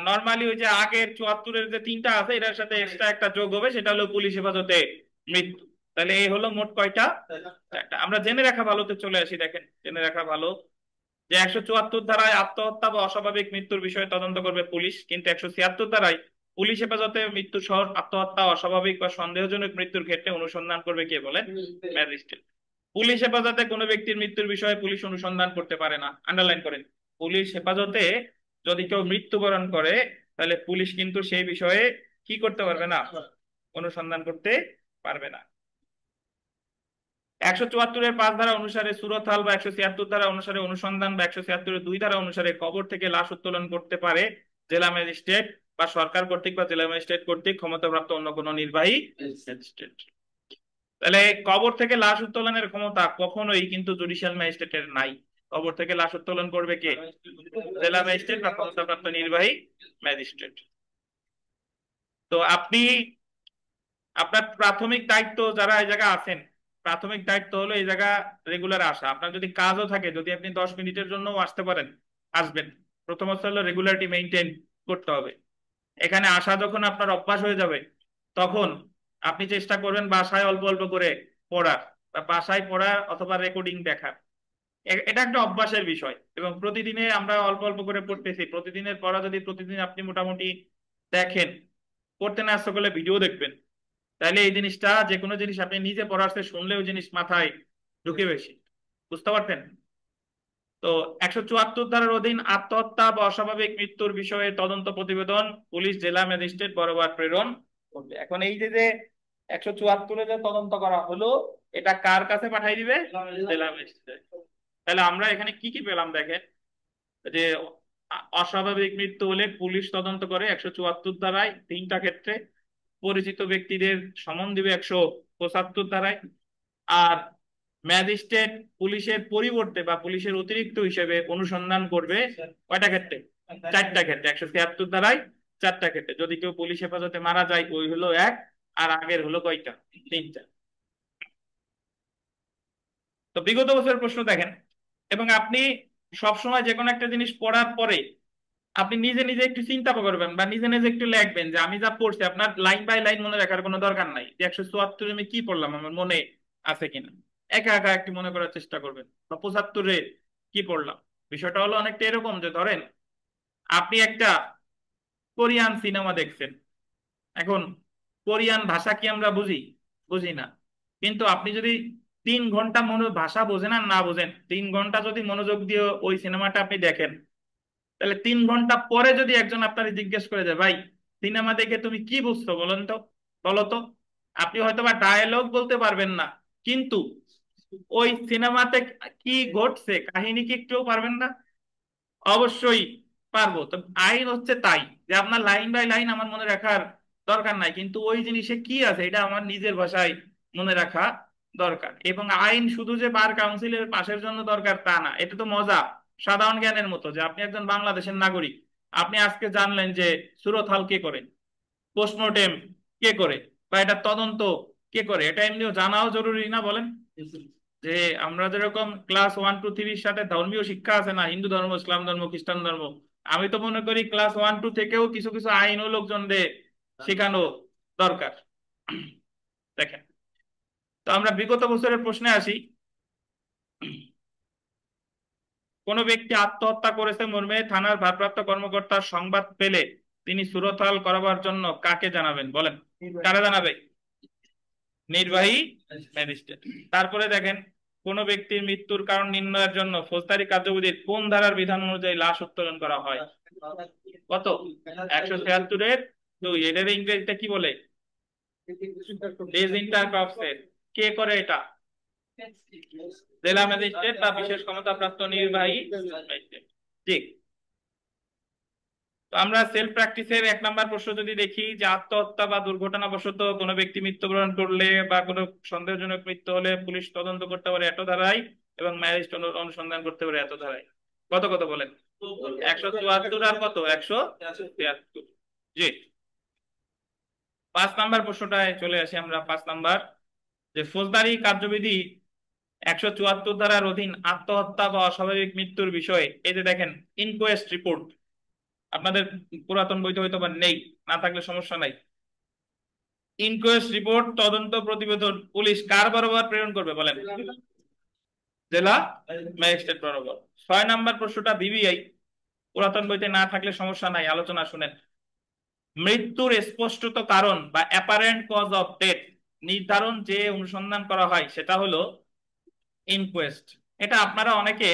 নর্মালি ওই যে আগের 74-এর যে তিনটা আছে এটার সাথে এক্সট্রা একটা যোগ হবে, সেটা হলো পুলিশ হেফাজতে মৃত্যু। তাহলে এই হলো মোট কয়টা? চারটা। আমরা জেনে রাখা ভালোতে চলে আসি। দেখেন, জেনে রাখা ভালো যে 174 ধারায় আত্মহত্যা বা অস্বাভাবিক মৃত্যুর বিষয়ে তদন্ত করবে পুলিশ, কিন্তু 176 ধারায় পুলিশ হেফাজতে মৃত্যু সহ আত্মহত্যা, অস্বাভাবিক বা সন্দেহজনক মৃত্যুর ক্ষেত্রে অনুসন্ধান করবে কে বলেন? ম্যাজিস্ট্রেট। পুলিশ হেফাজতে কোনো ব্যক্তির মৃত্যুর বিষয়ে পুলিশ অনুসন্ধান করতে পারে না। আন্ডারলাইন করেন, পুলিশ হেফাজতে যদি কেউ মৃত্যুবরণ করে তাহলে পুলিশ কিন্তু সেই বিষয়ে কি করতে পারবে না? অনুসন্ধান করতে পারবে না। 174-এর 5 ধারা অনুসারে সুরতহাল বা 176 ধারা অনুসারে অনুসন্ধান বা 176-এর 2 ধারা অনুসারে কবর থেকে লাশ উত্তোলন করতে পারে জেলা ম্যাজিস্ট্রেট বা সরকার কর্তৃক বা জেলা ম্যাজিস্ট্রেট কর্তৃক ক্ষমতাপ্রাপ্ত অন্য কোনো নির্বাহী ম্যাজিস্ট্রেট। তাহলে কবর থেকে লাশ উত্তোলনের ক্ষমতা কখনোই কিন্তু জুডিশিয়াল ম্যাজিস্ট্রেটের নাই। কবর থেকে লাশ উত্তোলন করবে কে? জেলা ম্যাজিস্ট্রেট বা ক্ষমতাপ্রাপ্ত নির্বাহী ম্যাজিস্ট্রেট। তো আপনি আপনার প্রাথমিক দায়িত্ব, যারা এই জায়গা আছেন, প্রাথমিক দায়িত্ব হলো এই জায়গা রেগুলার আসা। আপনার যদি কাজও থাকে, যদি আপনি 10 মিনিটের জন্য আসতে পারেন, আসবেন। প্রথমত হলো রেগুলারিটি মেনটেন করতে হবে। এখানে আসা যখন আপনার অভ্যাস হয়ে যাবে, তখন আপনি চেষ্টা করবেন বাসায় অল্প অল্প করে পড়ার, বা বাসায় পড়া অথবা রেকর্ডিং দেখার। এটা একটা অভ্যাসের বিষয়, এবং প্রতিদিনে আমরা অল্প অল্প করে পড়তেছি। প্রতিদিনের পড়া যদি প্রতিদিন আপনি মোটামুটি দেখেন, পড়তে না আসতে করলে ভিডিও দেখবেন, তাহলে এই জিনিসটা, যে কোনো জিনিস আপনি নিজে পড়ার চেয়ে শুনলে ওই জিনিস মাথায় ঢুকে বেশি। বুঝতে পারতেন? তো 174 ধারার অধীন আত্মহত্যা বা অস্বাভাবিক মৃত্যুর বিষয়ে তদন্ত প্রতিবেদন পুলিশ জেলা ম্যাজিস্ট্রেট বরাবর প্রেরণ করবে। এখন এই যে 174-এ যে তদন্ত করা হলো, এটা কার কাছে পাঠাই দিবে? জেলা ম্যাজিস্ট্রেট। তাহলে আমরা এখানে কি কি পেলাম দেখেন, যে অস্বাভাবিক মৃত্যু হলে পুলিশ তদন্ত করে 174 ধারায় 3টা ক্ষেত্রে, পরিচিত ব্যক্তিদের সমন দিবে 175 ধারায়, আর ম্যাজিস্ট্রেট পুলিশের পরিবর্তে বা পুলিশের অতিরিক্ত হিসেবে অনুসন্ধান করবে কয়টা ক্ষেত্রে? 4টা ক্ষেত্রে। 176 ধারায় 4টা ক্ষেত্রে। যদি কেউ পুলিশ হেফাজতে মারা যায়, ওই হলো এক, আর আগের হলো কয়টা? 3টা। তো বিগত বছরের প্রশ্ন দেখেন, এবং আপনি সবসময় যে কোনো একটা জিনিস পড়ার পরে আপনি নিজে নিজে একটু চিন্তা করবেন বা নিজে নিজে একটু লিখবেন যে আমি যা পড়ছি। আপনার লাইন বাই লাইন মনে রাখার কোনো দরকার নাই যে 174 আমি কি পড়লাম, আমার মনে আছে কিনা। একা একা একটু মনে করার চেষ্টা করবেন, বা 75-এ কি পড়লাম। বিষয়টা হলো অনেকটা এরকম যে, ধরেন আপনি একটা কোরিয়ান সিনেমা দেখছেন। এখন কোরিয়ান ভাষা কি আমরা বুঝি? বুঝি না। কিন্তু আপনি যদি 3 ঘন্টা ভাষা বোঝেন আর না বোঝেন, 3 ঘন্টা যদি মনোযোগ দিয়ে ওই সিনেমাটা আপনি দেখেন, তাহলে 3 ঘন্টা পরে যদি একজন আপনার জিজ্ঞেস করে যে ভাই, সিনেমা দেখে তুমি কি বুঝছো বলেন তো, বলো তো, আপনি হয়তো বা ডায়ালগ বলতে পারবেন না, কিন্তু ওই সিনেমাতে কি ঘটছে কাহিনী কি একটুও পারবেন না? অবশ্যই পারবো। তো আইন হচ্ছে তাই, যে আপনার লাইন বাই লাইন আমার মনে রাখার দরকার নাই, কিন্তু ওই জিনিসে কি আছে এটা আমার নিজের ভাষায় মনে রাখা দরকার। এবং আইন শুধু যে বার কাউন্সিলের পাশের জন্য দরকার তা না, এটা তো মজা, সাধারণ জ্ঞানের মতো। যে আপনি একজন বাংলাদেশের নাগরিক, আপনি আজকে জানলেন যে সুরতহাল কে করে, পোস্টমর্টেম কে করে, বা এটা তদন্ত কে করে, এটা এমনিও জানাও জরুরি না বলেন? যে আমরা যেরকম ক্লাস 1 2 3-র সাথে ধর্মীয় শিক্ষা আছে না, হিন্দু ধর্ম, ইসলাম ধর্ম, খ্রিস্টান ধর্ম, আমি তো মনে করি ক্লাস 1 2 থেকেও কিছু কিছু আইনও লোকজনদের শেখানো দরকার। দেখেন, তো আমরা বিগত বছরের প্রশ্নে আসি। কোন ব্যক্তি আত্মহত্যা করেছে মর্মে থানার ভারপ্রাপ্ত কর্মকর্তার সংবাদ পেলে তিনি সুরতহাল করাবার জন্য কাকে জানাবেন বলেন? কারা জানাবে? নির্বাহী ম্যাজিস্ট্রেট। তারপরে দেখেন, কোন ব্যক্তির মৃত্যুর কারণ নির্ণয়ের জন্য ফৌজদারি কার্যবিধির কোন ধারার বিধান অনুযায়ী লাশ উত্তোলন করা হয়? কত? 176-এর 2। এটার ইংরেজিতে কি বলে? ইন্টার ক্রপসের। কে করে এটা? জেলা ম্যাজিস্ট্রেট বা বিশেষ ক্ষমতাপ্রাপ্ত নির্বাহী ম্যাজিস্ট্রেট। ঠিক। তো আমরা সেলফ প্র্যাকটিসের 1 নম্বর প্রশ্ন যদি দেখি, যে আত্মহত্যা বা দুর্ঘটনাবশত কোনো ব্যক্তি মৃত্যুবরণ করলে বা কোনো সন্দেহজনক মৃত্যু হলে পুলিশ তদন্ত করতে পারে এত ধারায়, এবং ম্যাজিস্ট্রেট অনুসন্ধান করতে পারে এত ধারায়। কত কত বলেন? 174 আর কত? 173। জি। 5 নম্বর প্রশ্নটায় চলে আসি আমরা। 5 নম্বর, যে ফৌজদারি কার্যবিধি 174 ধারার অধীন আত্মহত্যা বা অস্বাভাবিক মৃত্যুর বিষয়ে, এই যে দেখেন ইনকোয়েস্ট রিপোর্ট, আপনাদের পুরাতন বইতে হয়তো বা নেই, না থাকলে সমস্যা নাই। ইনকোয়েস্ট রিপোর্ট, তদন্ত প্রতিবেদন পুলিশ কার বরাবর প্রেরণ করবে বলেন? জেলা ম্যাজিস্ট্রেট বরাবর। 6 নম্বর প্রশ্নটা বিবিআই, পুরাতন বইতে না থাকলে সমস্যা নাই, আলোচনা শুনেন। মৃত্যুর স্পষ্টত কারণ বা অ্যাপারেন্ট কজ অফ ডেথ নির্ধারণ যে অনুসন্ধান করা হয় সেটা হলো ইনকোয়েস্ট। এটা আপনারা অনেকে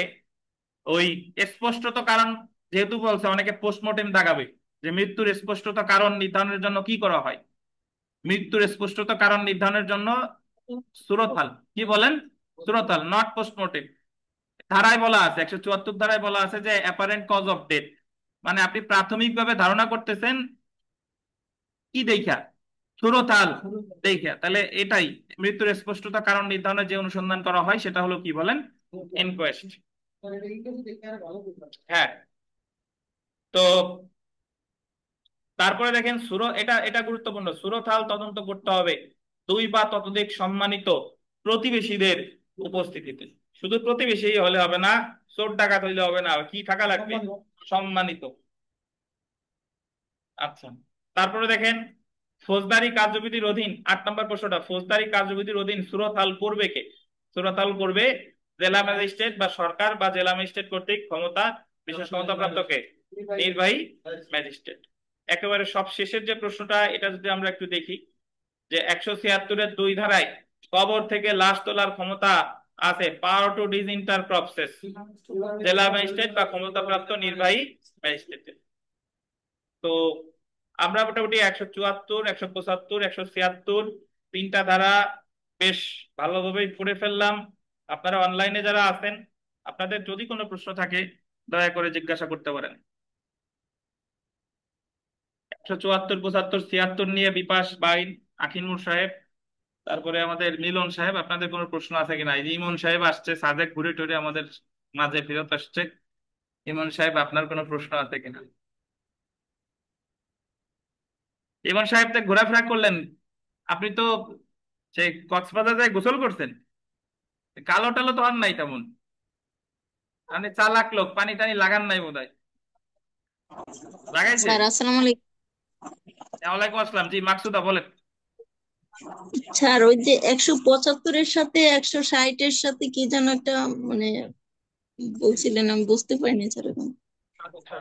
ওই স্পষ্টত কারণ যেহেতু বলছে, অনেকে পোস্টমর্টেম দাগাবে যে মৃত্যুর স্পষ্টত কারণ নির্ধারণের জন্য কি করা হয়। মৃত্যুর স্পষ্টত কারণ নির্ধারণের জন্য সুরতহাল, কি বলেন? সুরতহাল, নট পোস্টমর্টেম। ধারায় বলা আছে, 174 ধারায় বলা আছে যে অ্যাপারেন্ট কজ অফ ডেথ, মানে আপনি প্রাথমিকভাবে ধারণা করতেছেন কি দেখা, সুরতহাল দেখা, তাহলে এটাই মৃত্যুর স্পষ্টতা কারণ নির্ধারণের যে অনুসন্ধান করা হয় সেটা হলো কি বলেন? ইনকোয়েস্ট। হ্যাঁ, তো তারপরে দেখেন এটা এটা গুরুত্বপূর্ণ, সুরতহাল তদন্ত করতে হবে 2 বা ততোধিক সম্মানিত প্রতিবেশীদের উপস্থিতিতে। শুধু প্রতিবেশী হলে হবে না, চোর ডাকাত হইলে হবে না, কি থাকা লাগবে? সম্মানিত। আচ্ছা, তারপরে দেখেন ফৌজদারি কার্যবিধির অধীন 8 নম্বর প্রশ্নটা, ফৌজদারি কার্যবিধির অধীন সুরতহাল করবে কে? সুরতহাল করবে জেলা ম্যাজিস্ট্রেট বা সরকার বা জেলা ম্যাজিস্ট্রেট কর্তৃক ক্ষমতা, বিশেষ ক্ষমতা প্রাপ্ত কে? নির্বাহী ম্যাজিস্ট্রেট। একেবারে সব শেষের যে প্রশ্নটা, এটা যদি আমরা একটু দেখি, যে 176-2 ধারায় কবর থেকে লাশ তোলার ক্ষমতা আছে পাওয়ার টু ডিসইন্টার প্রসেস জেলা ম্যাজিস্ট্রেট বা ক্ষমতাপ্রাপ্ত নির্বাহী ম্যাজিস্ট্রেটের। তো আমরা মোটামুটি 174, 175, 176 তিনটা ধারা বেশ ভালোভাবেই পড়ে ফেললাম। আপনারা অনলাইনে যারা আছেন, আপনাদের যদি কোনো প্রশ্ন থাকে দয়া করে জিজ্ঞাসা করতে পারেন। 174, 75, 76 নিয়ে বিপাশ বাইন, আখিনুর সাহেব, তারপরে আমাদের মিলন সাহেব, আপনাদের কোনো প্রশ্ন আছে কিনা? এই যে ইমন সাহেব আসছে, সাজেক ঘুরে টুরে আমাদের মাঝে ফেরত আসছে। ইমন সাহেব, আপনার কোনো প্রশ্ন আছে কিনা? ইমন সাহেব তো ঘোরাফেরা করলেন, আপনি তো সেই কক্সবাজারে গোসল করছেন, কালো টালো তো আর নাই তেমন, মানে চালাক লোক, পানি টানি লাগান নাই বোধহয়, লাগাইছে? স্যার আসসালামু আলাইকুম। ওয়ালাইকুম আসসালাম, জি মাকসুদা বলেন। স্যার ওই যে 175-এর সাথে 160-এর সাথে কি যেন একটা মানে বলছিলেন, আমি বুঝতে পারিনি স্যার এখন।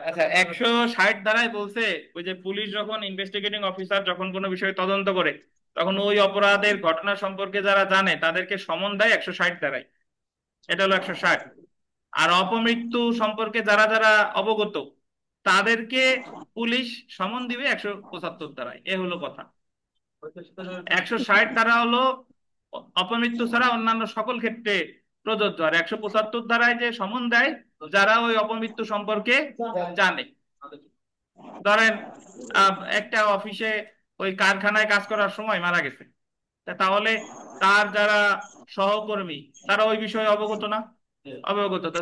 আচ্ছা, 160 ধারায় বলছে ওই যে পুলিশ যখন ইনভেস্টিগেটিং অফিসার যখন কোনো বিষয়ে তদন্ত করে, তখন ওই অপরাধের ঘটনা সম্পর্কে যারা জানে তাদেরকে সমন দেয় 160 ধারায়, এটা হলো 160। আর অপমৃত্যু সম্পর্কে যারা যারা অবগত তাদেরকে পুলিশ সমন দিবে 175 ধারায়, এ হলো কথা। 160 ধারা হলো অপমৃত্যু ছাড়া অন্যান্য সকল ক্ষেত্রে প্রযোজ্য, আর 175 ধারায় যে সমন দেয় যারা ওই অপমৃত্যু সম্পর্কে জানে। ধরেন একটা অফিসে ওই কারখানায় কাজ করার সময় মারা গেছে, তাহলে তার যারা সহকর্মী তারা ওই বিষয়ে অবগত না? অবগত, তো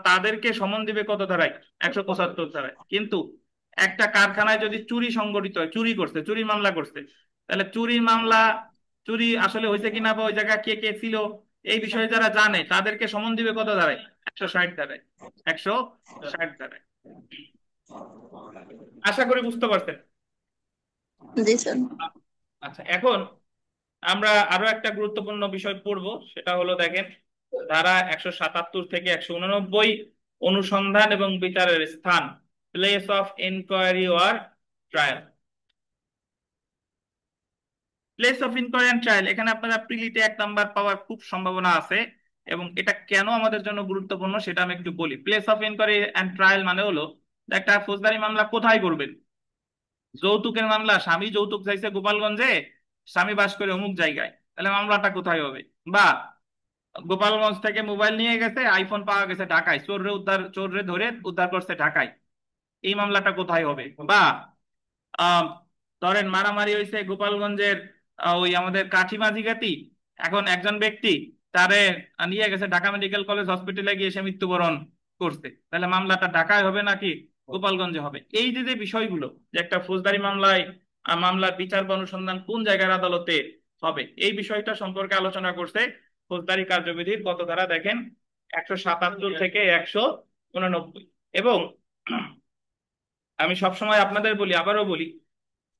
তাদেরকে সমন দিবে কত ধারায়? 175 ধারায়। কিন্তু একটা কারখানায় যদি চুরি সংগঠিত হয়, চুরি করছে, চুরি মামলা করছে, তাহলে চুরি মামলা, চুরি আসলে হয়েছে কিনা বা ওই জায়গায় কে কে ছিল এই বিষয়ে যারা জানে তাদেরকে সমন দিবে কত ধারায়? 160 ধারায়। 160 ধারায়। আশা করি বুঝতে পারছেন। জি স্যার। আচ্ছা, এখন আমরা আরো একটা গুরুত্বপূর্ণ বিষয় পড়বো, সেটা হলো দেখেন ধারা 177 থেকে 189, অনুসন্ধান এবং বিচারের স্থান, place of inquiry or trial. Place of inquiry and trial, এখানে আপনারা প্রিলিতে 1 নাম্বার পাওয়ার খুব সম্ভাবনা আছে, এবং এটা কেন আমাদের জন্য গুরুত্বপূর্ণ সেটা আমি একটু বলি। Place of inquiry and trial মানে হলো যে একটা ফৌজদারি মামলা কোথায় করবেন। যৌতুকের মামলা, স্বামী যৌতুক চাইছে গোপালগঞ্জে, স্বামী বাস করে অমুক জায়গায়, তাহলে মামলাটা কোথায় হবে? বা গোপালগঞ্জ থেকে মোবাইল নিয়ে গেছে, আইফোন পাওয়া গেছে ঢাকায়, চোররে ধরে উদ্ধার করছে ঢাকায়, এই মামলাটা কোথায় হবে? বা আহ ধরেন মারামারি হয়েছে গোপালগঞ্জের ওই আমাদের কাঠি মাঝিগাতি, এখন একজন ব্যক্তি তারে নিয়ে গেছে ঢাকা মেডিকেল কলেজ হসপিটালে, গিয়ে সে মৃত্যুবরণ করছে, তাহলে মামলাটা ঢাকায় হবে নাকি গোপালগঞ্জে হবে? এই যে যে বিষয়গুলো, যে একটা ফৌজদারি মামলায় মামলার বিচার বা অনুসন্ধান কোন জায়গার আদালতে হবে, এই বিষয়টা সম্পর্কে আলোচনা করছে ফৌজদারি কার্যবিধির কত ধারা দেখেন, 177 থেকে 189। এবং আমি সবসময় আপনাদের বলি, আবারও বলি,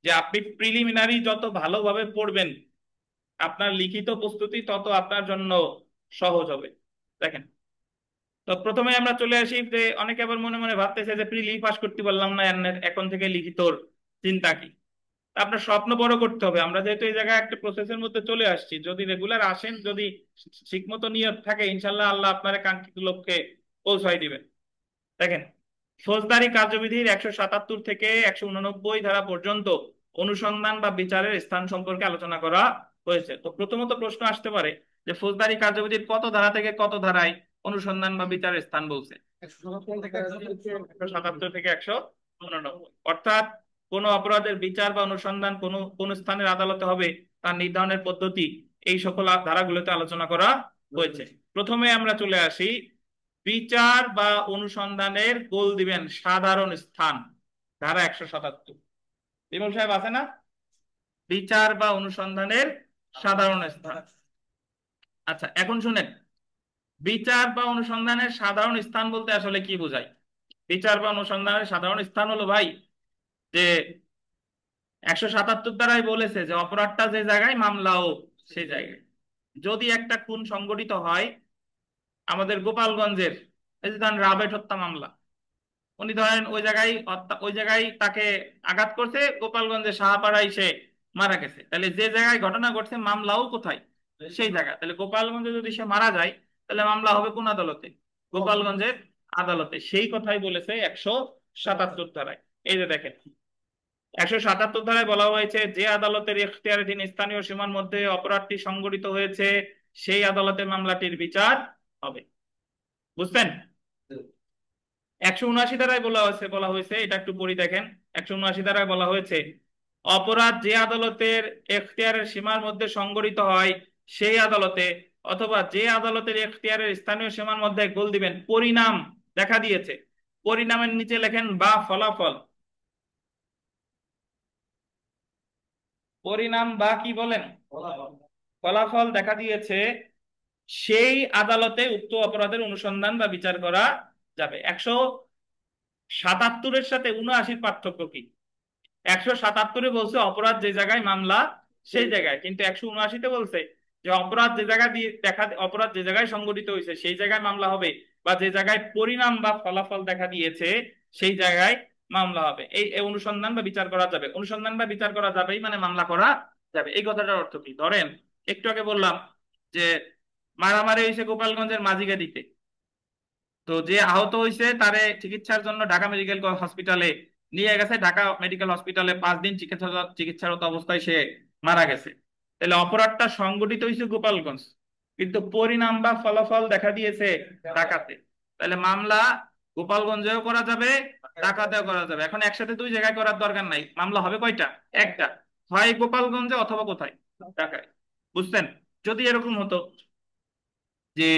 যে আপনি প্রিলিমিনারি যত ভালোভাবে পড়বেন আপনার লিখিত প্রস্তুতি তত আপনার জন্য সহজ হবে। দেখেন, তো প্রথমে আমরা চলে আসি যে অনেকে আবার মনে মনে ভাবতেছে যে প্রিলি পাস করতে পারলাম না, এখন থেকে লিখিতর চিন্তা কি। তা আপনার স্বপ্ন বড় করতে হবে। আমরা যেহেতু এই জায়গায় একটা প্রসেসের মধ্যে চলে আসছি, যদি রেগুলার আসেন, যদি ঠিকমতো নিয়ত থাকে, ইনশাল্লাহ আল্লাহ আপনার কাঙ্ক্ষিত লক্ষ্যে পৌঁছায় দিবেন। দেখেন, ফৌজদারি কার্যবিধির 177 থেকে 189 ধারা পর্যন্ত অনুসন্ধান বা বিচারের স্থান সম্পর্কে আলোচনা করা হয়েছে। তো প্রথমত প্রশ্ন আসতে পারে যে ফৌজদারি কার্যবিধির কত ধারা থেকে কত ধারায় অনুসন্ধান বা বিচারের স্থান বলছে? 177 থেকে 189। অর্থাৎ কোন অপরাধের বিচার বা অনুসন্ধান কোন স্থানের আদালতে হবে তার নির্ধারণের পদ্ধতি, এই সকল ধারাগুলোতে আলোচনা করা হয়েছে। প্রথমে আমরা চলে আসি, বিচার বা অনুসন্ধানের গোল দিবেন সাধারণ স্থান, ধারা 177। বিমল সাহেব আছে না? বিচার বা অনুসন্ধানের সাধারণ স্থান। আচ্ছা, এখন শুনেন, বিচার বা অনুসন্ধানের সাধারণ স্থান বলতে আসলে কি বোঝায়? বিচার বা অনুসন্ধানের সাধারণ স্থান হলো ভাই যে 177 দ্বারাই বলেছে যে অপরাধটা যে জায়গায় মামলাও সেই জায়গায়। যদি একটা খুন সংগঠিত হয় আমাদের গোপালগঞ্জের, এই যে ধরেন রাবেট হত্যা মামলা, উনি ধরেন ওই জায়গায় তাকে আঘাত করছে, গোপালগঞ্জের শাহপাড়ায় সে মারা গেছে, তাহলে যে জায়গায় ঘটনা ঘটছে মামলাও কোথায়? সেই জায়গা। তাহলে গোপালগঞ্জে যদি সে মারা যায় তাহলে মামলা হবে কোন আদালতে? গোপালগঞ্জের আদালতে। সেই কথাই বলেছে 177 ধারায়। এই যে দেখেন, 177 ধারায় বলা হয়েছে যে আদালতের এখতিয়ারাধীন স্থানীয় সীমার মধ্যে অপরাধটি সংঘটিত হয়েছে সেই আদালতে মামলাটির বিচার হবে। বুঝছেন? 179 ধারায় বলা হয়েছে, এটা একটু পড়ি দেখেন। 179 ধারায় বলা হয়েছে, অপরাধ যে আদালতের এখতিয়ারের সীমার মধ্যে সংঘটিত হয় সেই আদালতে অথবা যে আদালতের এখতিয়ারের স্থানীয় সীমার মধ্যে, গোল দিবেন পরিণাম দেখা দিয়েছে, পরিণামের নিচে লেখেন বা ফলাফল। পরিণাম বা কি বলেন? ফলাফল দেখা দিয়েছে সেই আদালতে উক্ত অপরাধের অনুসন্ধান বা বিচার করা যাবে। 177-এর সাথে 79-র পার্থক্য কি? 177-এ বলছে অপরাধ যে জায়গায় মামলা সেই জায়গায়, কিন্তু 179-তে বলছে যে অপরাধ যে জায়গায় সংঘটিত হয়েছে সেই জায়গায় মামলা হবে, বা যে জায়গায় পরিণাম বা ফলাফল দেখা দিয়েছে সেই জায়গায় মামলা হবে। এই অনুসন্ধান বা বিচার করা যাবে, অনুসন্ধান বা বিচার করা যাবেই মানে মামলা করা যাবে। এই কথাটার অর্থ কি? ধরেন একটু আগে বললাম যে মারামারি হয়েছে গোপালগঞ্জের মাঝিগাদিতে, তো যে আহত হয়েছে তারে চিকিৎসার জন্য ঢাকা মেডিকেল হসপিটালে নিয়ে গেছে, ঢাকা মেডিকেল হসপিটালে 5 দিন চিকিৎসারত অবস্থায় সে মারা গেছে। তাহলে অপরাধটা সংঘটিত হয়েছে গোপালগঞ্জ, কিন্তু পরিণাম বা ফলাফল দেখা দিয়েছে ঢাকাতে। তাহলে মামলা গোপালগঞ্জেও করা যাবে, ঢাকাতেও করা যাবে। এখন একসাথে দুই জায়গায় করার দরকার নাই, মামলা হবে কয়টা? একটা, হয় গোপালগঞ্জে অথবা কোথায়? ঢাকায়। বুঝছেন? যদি এরকম হতো যে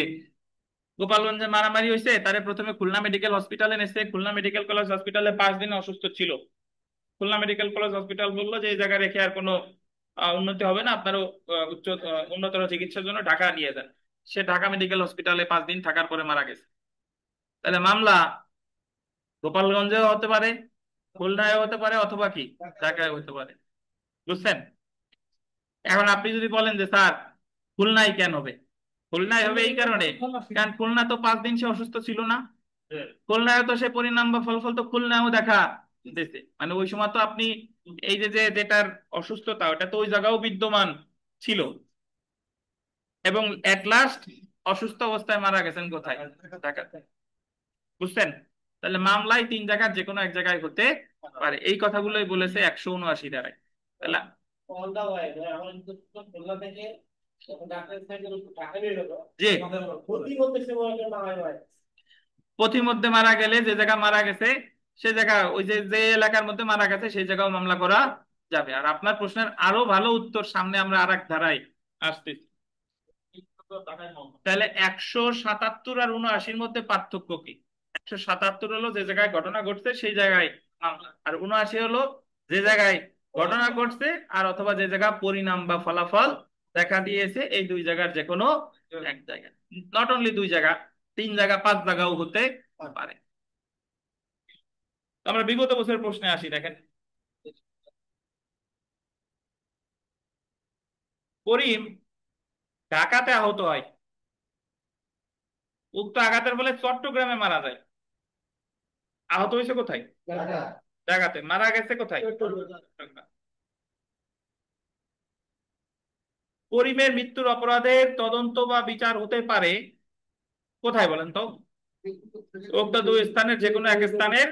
গোপালগঞ্জে মারামারি হয়েছে, তারে প্রথমে খুলনা মেডিকেল হসপিটালে নেছে, খুলনা মেডিকেল কলেজ হসপিটালে 5 দিন অসুস্থ ছিল, খুলনা মেডিকেল কলেজ হসপিটাল বললো যে এই জায়গায় রেখে আর কোনো উন্নতি হবে না, আপনারও উন্নতর চিকিৎসার জন্য ঢাকা নিয়ে যান। সে ঢাকা মেডিকেল হসপিটালে 5 দিন থাকার পরে মারা গেছে। তাহলে মামলা গোপালগঞ্জেও হতে পারে, খুলনায়ও হতে পারে, অথবা কি ঢাকায় হতে পারে। বুঝছেন? এখন আপনি যদি বলেন যে স্যার খুলনায় কেন হবে, খুলনায় হবে এই কারণে কারণ খুলনা তো 5 দিন সে অসুস্থ ছিল না, খুলনায় তো সে পরিণাম বা ফলাফল তো খুলনায়ও দেখা দিতেছে, মানে ওই সময় তো আপনি এই যে যেটার অসুস্থতা ওটা তো ওই জায়গাও বিদ্যমান ছিল, এবং এট লাস্ট অসুস্থ অবস্থায় মারা গেছেন কোথায়? ঢাকাতে। বুঝছেন? তাহলে মামলায় 3 জায়গার যে কোনো এক জায়গায় হতে পারে। এই কথাগুলোই বলেছে 179 ধারায়। তাহলে জি, পথিমধ্যে মারা গেলে যে জায়গা মারা গেছে সে জায়গা, ওই যে যে এলাকার মধ্যে মারা গেছে সেই জায়গাও মামলা করা যাবে। আর আপনার প্রশ্নের আরো ভালো উত্তর সামনে আমরা আরেক ধারায় আসতেছি। তাহলে 177 আর 79-র মধ্যে পার্থক্য কি? 177 হলো যে জায়গায় ঘটনা ঘটছে সেই জায়গায় মামলা, আর 79 হলো যে জায়গায় ঘটনা ঘটছে আর অথবা যে জায়গা পরিণাম বা ফলাফল দেখা দিয়েছে, এই দুই জায়গার যে কোনো এক জায়গা। নট অনলি 2 জায়গা, 3 জায়গা 5 জায়গাও হতে পারে। আমরা বিগত বছরের প্রশ্নে আসি, দেখেন করিম ঢাকাতে আহত হয়, উক্ত আঘাতের ফলে চট্টগ্রামে মারা যায়। আহত হয়েছে কোথায়? ঢাকাতে। মারা গেছে কোথায়? চট্টগ্রাম। করিমের মৃত্যুর অপরাধের তদন্ত বা বিচার হতে পারে কোথায় বলেন তো? উক্ত দুই স্থানের যে কোনো এক স্থানের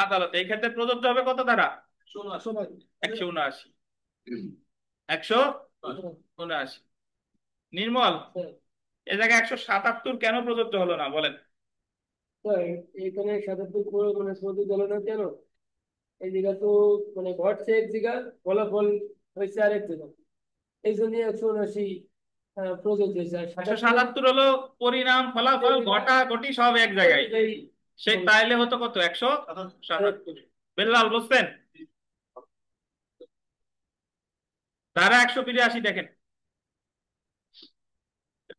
আদালতে। এই ক্ষেত্রে প্রযোজ্য হবে কত ধারা? 179। 179। নির্মল, এ জায়গায় 177 কেন প্রযোজ্য হলো না বলেন? এখানে ৭৭ করে মানে সৌদি দল না কেন? এই জায়গা তো মানে ঘটছে এক জায়গা, ফলাফল হয়েছে আরেক জায়গা, এই জন্য ১৭৯ প্রযোজ্য হয়েছে। আর 177 হলো পরিণাম, ফলাফল, ঘটাঘটি সব এক জায়গায়। সেই তাইলে হতো কত? 177। বেল্লাল বুঝছেন? ধারা 182 দেখেন,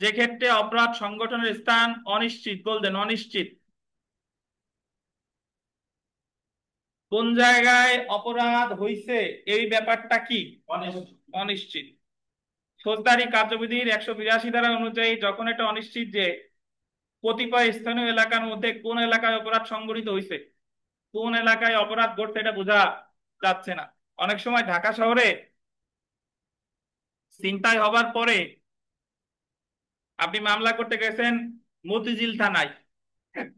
যে ক্ষেত্রে অপরাধ সংগঠনের স্থান অনিশ্চিত, বলতেন অনিশ্চিত। কোন জায়গায় অপরাধ হইছে এই ব্যাপারটা কি অনিশ্চিত। ফৌজদারি কার্যবিধির 182 ধারা অনুযায়ী যখন এটা অনিশ্চিত যে কতিপয় স্থানীয় এলাকার মধ্যে কোন এলাকায় অপরাধ সংঘটিত হয়েছে, কোন এলাকায় অপরাধ ঘটছে এটা বোঝা যাচ্ছে না। অনেক সময় ঢাকা শহরে ছিনতাই হবার পরে আপনি মামলা করতে গেছেন মতিঝিল থানায়,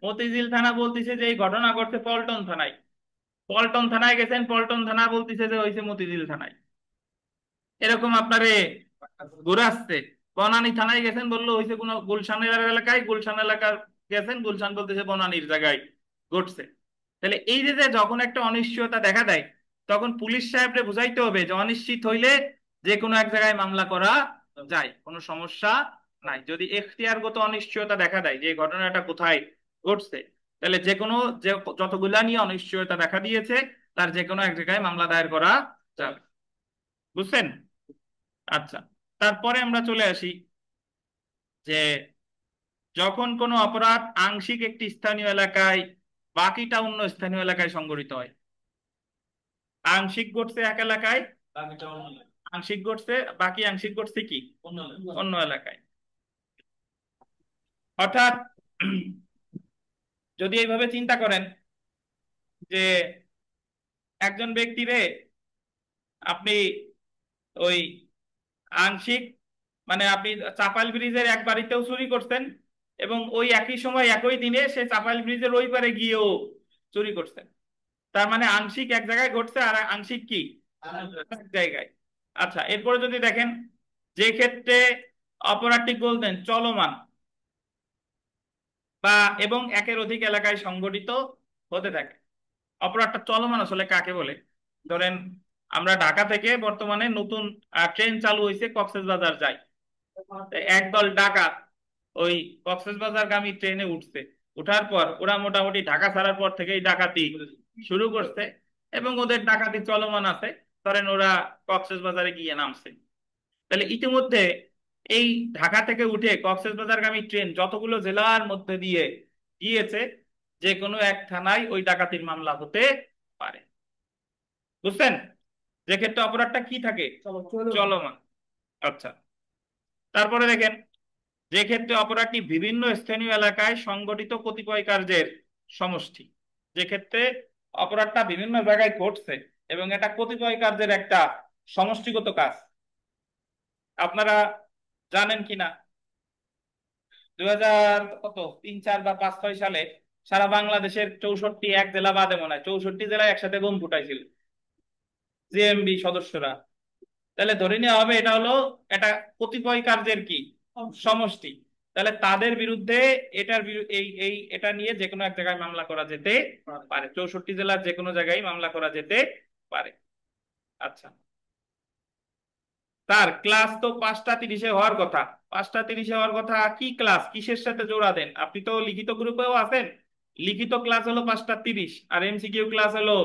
মতিঝিল থানা বলতেছে যে এই ঘটনা ঘটছে পল্টন থানায়, পল্টন থানায় গেছেন, পল্টন থানা বলতেছে যে হয়েছে মতিঝিল থানায়। এরকম আপনারে ঘুরাচ্ছে। বনানী থানায় গেছেন, বললো হয়েছে কোনো গুলশানের এলাকায়, গুলশান এলাকার গেছেন, গুলশান বলতেছে বনানীর জায়গায় ঘটছে। তাহলে এই যে যে যখন একটা অনিশ্চয়তা দেখা দেয় তখন পুলিশ সাহেবরে বুঝাইতে হবে যে অনিশ্চিত হইলে যে কোনো এক জায়গায় মামলা করা যায়, কোনো সমস্যা নাই। যদি এখতিয়ারগত অনিশ্চয়তা দেখা দেয় যে এই ঘটনাটা কোথায় ঘটছে, তাহলে যে কোনো যে যতগুলা নিয়ে অনিশ্চয়তা দেখা দিয়েছে তার যে কোনো এক জায়গায় মামলা দায়ের করা যাবে। বুঝছেন? আচ্ছা, তারপরে আমরা চলে আসি যে যখন কোনো অপরাধ আংশিক একটি স্থানীয় এলাকায় বাকিটা অন্য স্থানীয় এলাকায় সংঘটিত হয়। আংশিক ঘটছে এক এলাকায়, আংশিক ঘটছে, বাকি আংশিক ঘটছে কি অন্য এলাকায়। অর্থাৎ যদি এইভাবে চিন্তা করেন যে একজন ব্যক্তিরে আপনি ওই আংশিক মানে আপনি চাপাইল ব্রিজের এক বাড়িতেও চুরি করছেন এবং ওই একই সময় একই দিনে সে চাপাইল ব্রিজের ওই পারে গিয়েও চুরি করছেন, তার মানে আংশিক এক জায়গায় ঘটছে আর আংশিক কি এক জায়গায়। আচ্ছা, এরপরে যদি দেখেন যে ক্ষেত্রে অপরাধটি বলতেন চলমান বা এবং একের অধিক এলাকায় সংঘটিত হতে থাকে। অপরাধটা চলমান আসলে কাকে বলে? ধরেন আমরা ঢাকা থেকে বর্তমানে নতুন ট্রেন চালু হয়েছে, কক্সবাজার যায়। একদল ডাকাত ওই কক্সবাজারগামী ট্রেনে উঠছে, উঠার পর ওরা মোটামুটি ঢাকা ছাড়ার পর থেকেই ডাকাতি শুরু করছে এবং ওদের ডাকাতি চলমান আছে। ধরেন ওরা কক্সবাজারে গিয়ে নামছে, তাহলে ইতিমধ্যে এই ঢাকা থেকে উঠে কক্সবাজারগামী ট্রেন যতগুলো জেলার মধ্যে দিয়ে গিয়েছে যে কোনো এক থানায় ওই ডাকাতির মামলা হতে পারে। বুঝছেন? যে ক্ষেত্রে অপরাধটা কি থাকে চলমান। আচ্ছা, তারপরে দেখেন যে ক্ষেত্রে অপরাধটি বিভিন্ন স্থানীয় এলাকায় সংগঠিত কতিপয় কার্যের সমষ্টি। যে ক্ষেত্রে অপরাধটা বিভিন্ন জায়গায় ঘটছে এবং এটা কতিপয় কার্যের একটা সমষ্টিগত কাজ। আপনারা জানেন কিনা 2000 কত 3, 4 বা 5, 6 সালে সারা বাংলাদেশের 64 এক জেলা বাদে মনে হয় 64 জেলায় একসাথে বোম ফুটাইছিল জেএমবি সদস্যরা। তাহলে ধরে নেওয়া হবে এটা হলো এটা কতিপয় কার্যের কি সমষ্টি। তাহলে তাদের বিরুদ্ধে এই এই এটা নিয়ে যে কোনো এক জায়গায় মামলা করা যেতে পারে, 64 জেলার যে কোনো জায়গায় মামলা করা যেতে পারে। আচ্ছা, তার ক্লাস তো 5টা 30-এ হওয়ার কথা, 5টা 30-এ হওয়ার কথা। কি ক্লাস কিসের সাথে জোড়া দেন? আপনি তো লিখিত গ্রুপেও আছেন, লিখিত ক্লাস হলো 5টা 30 আর এমসিকিউ ক্লাস হলো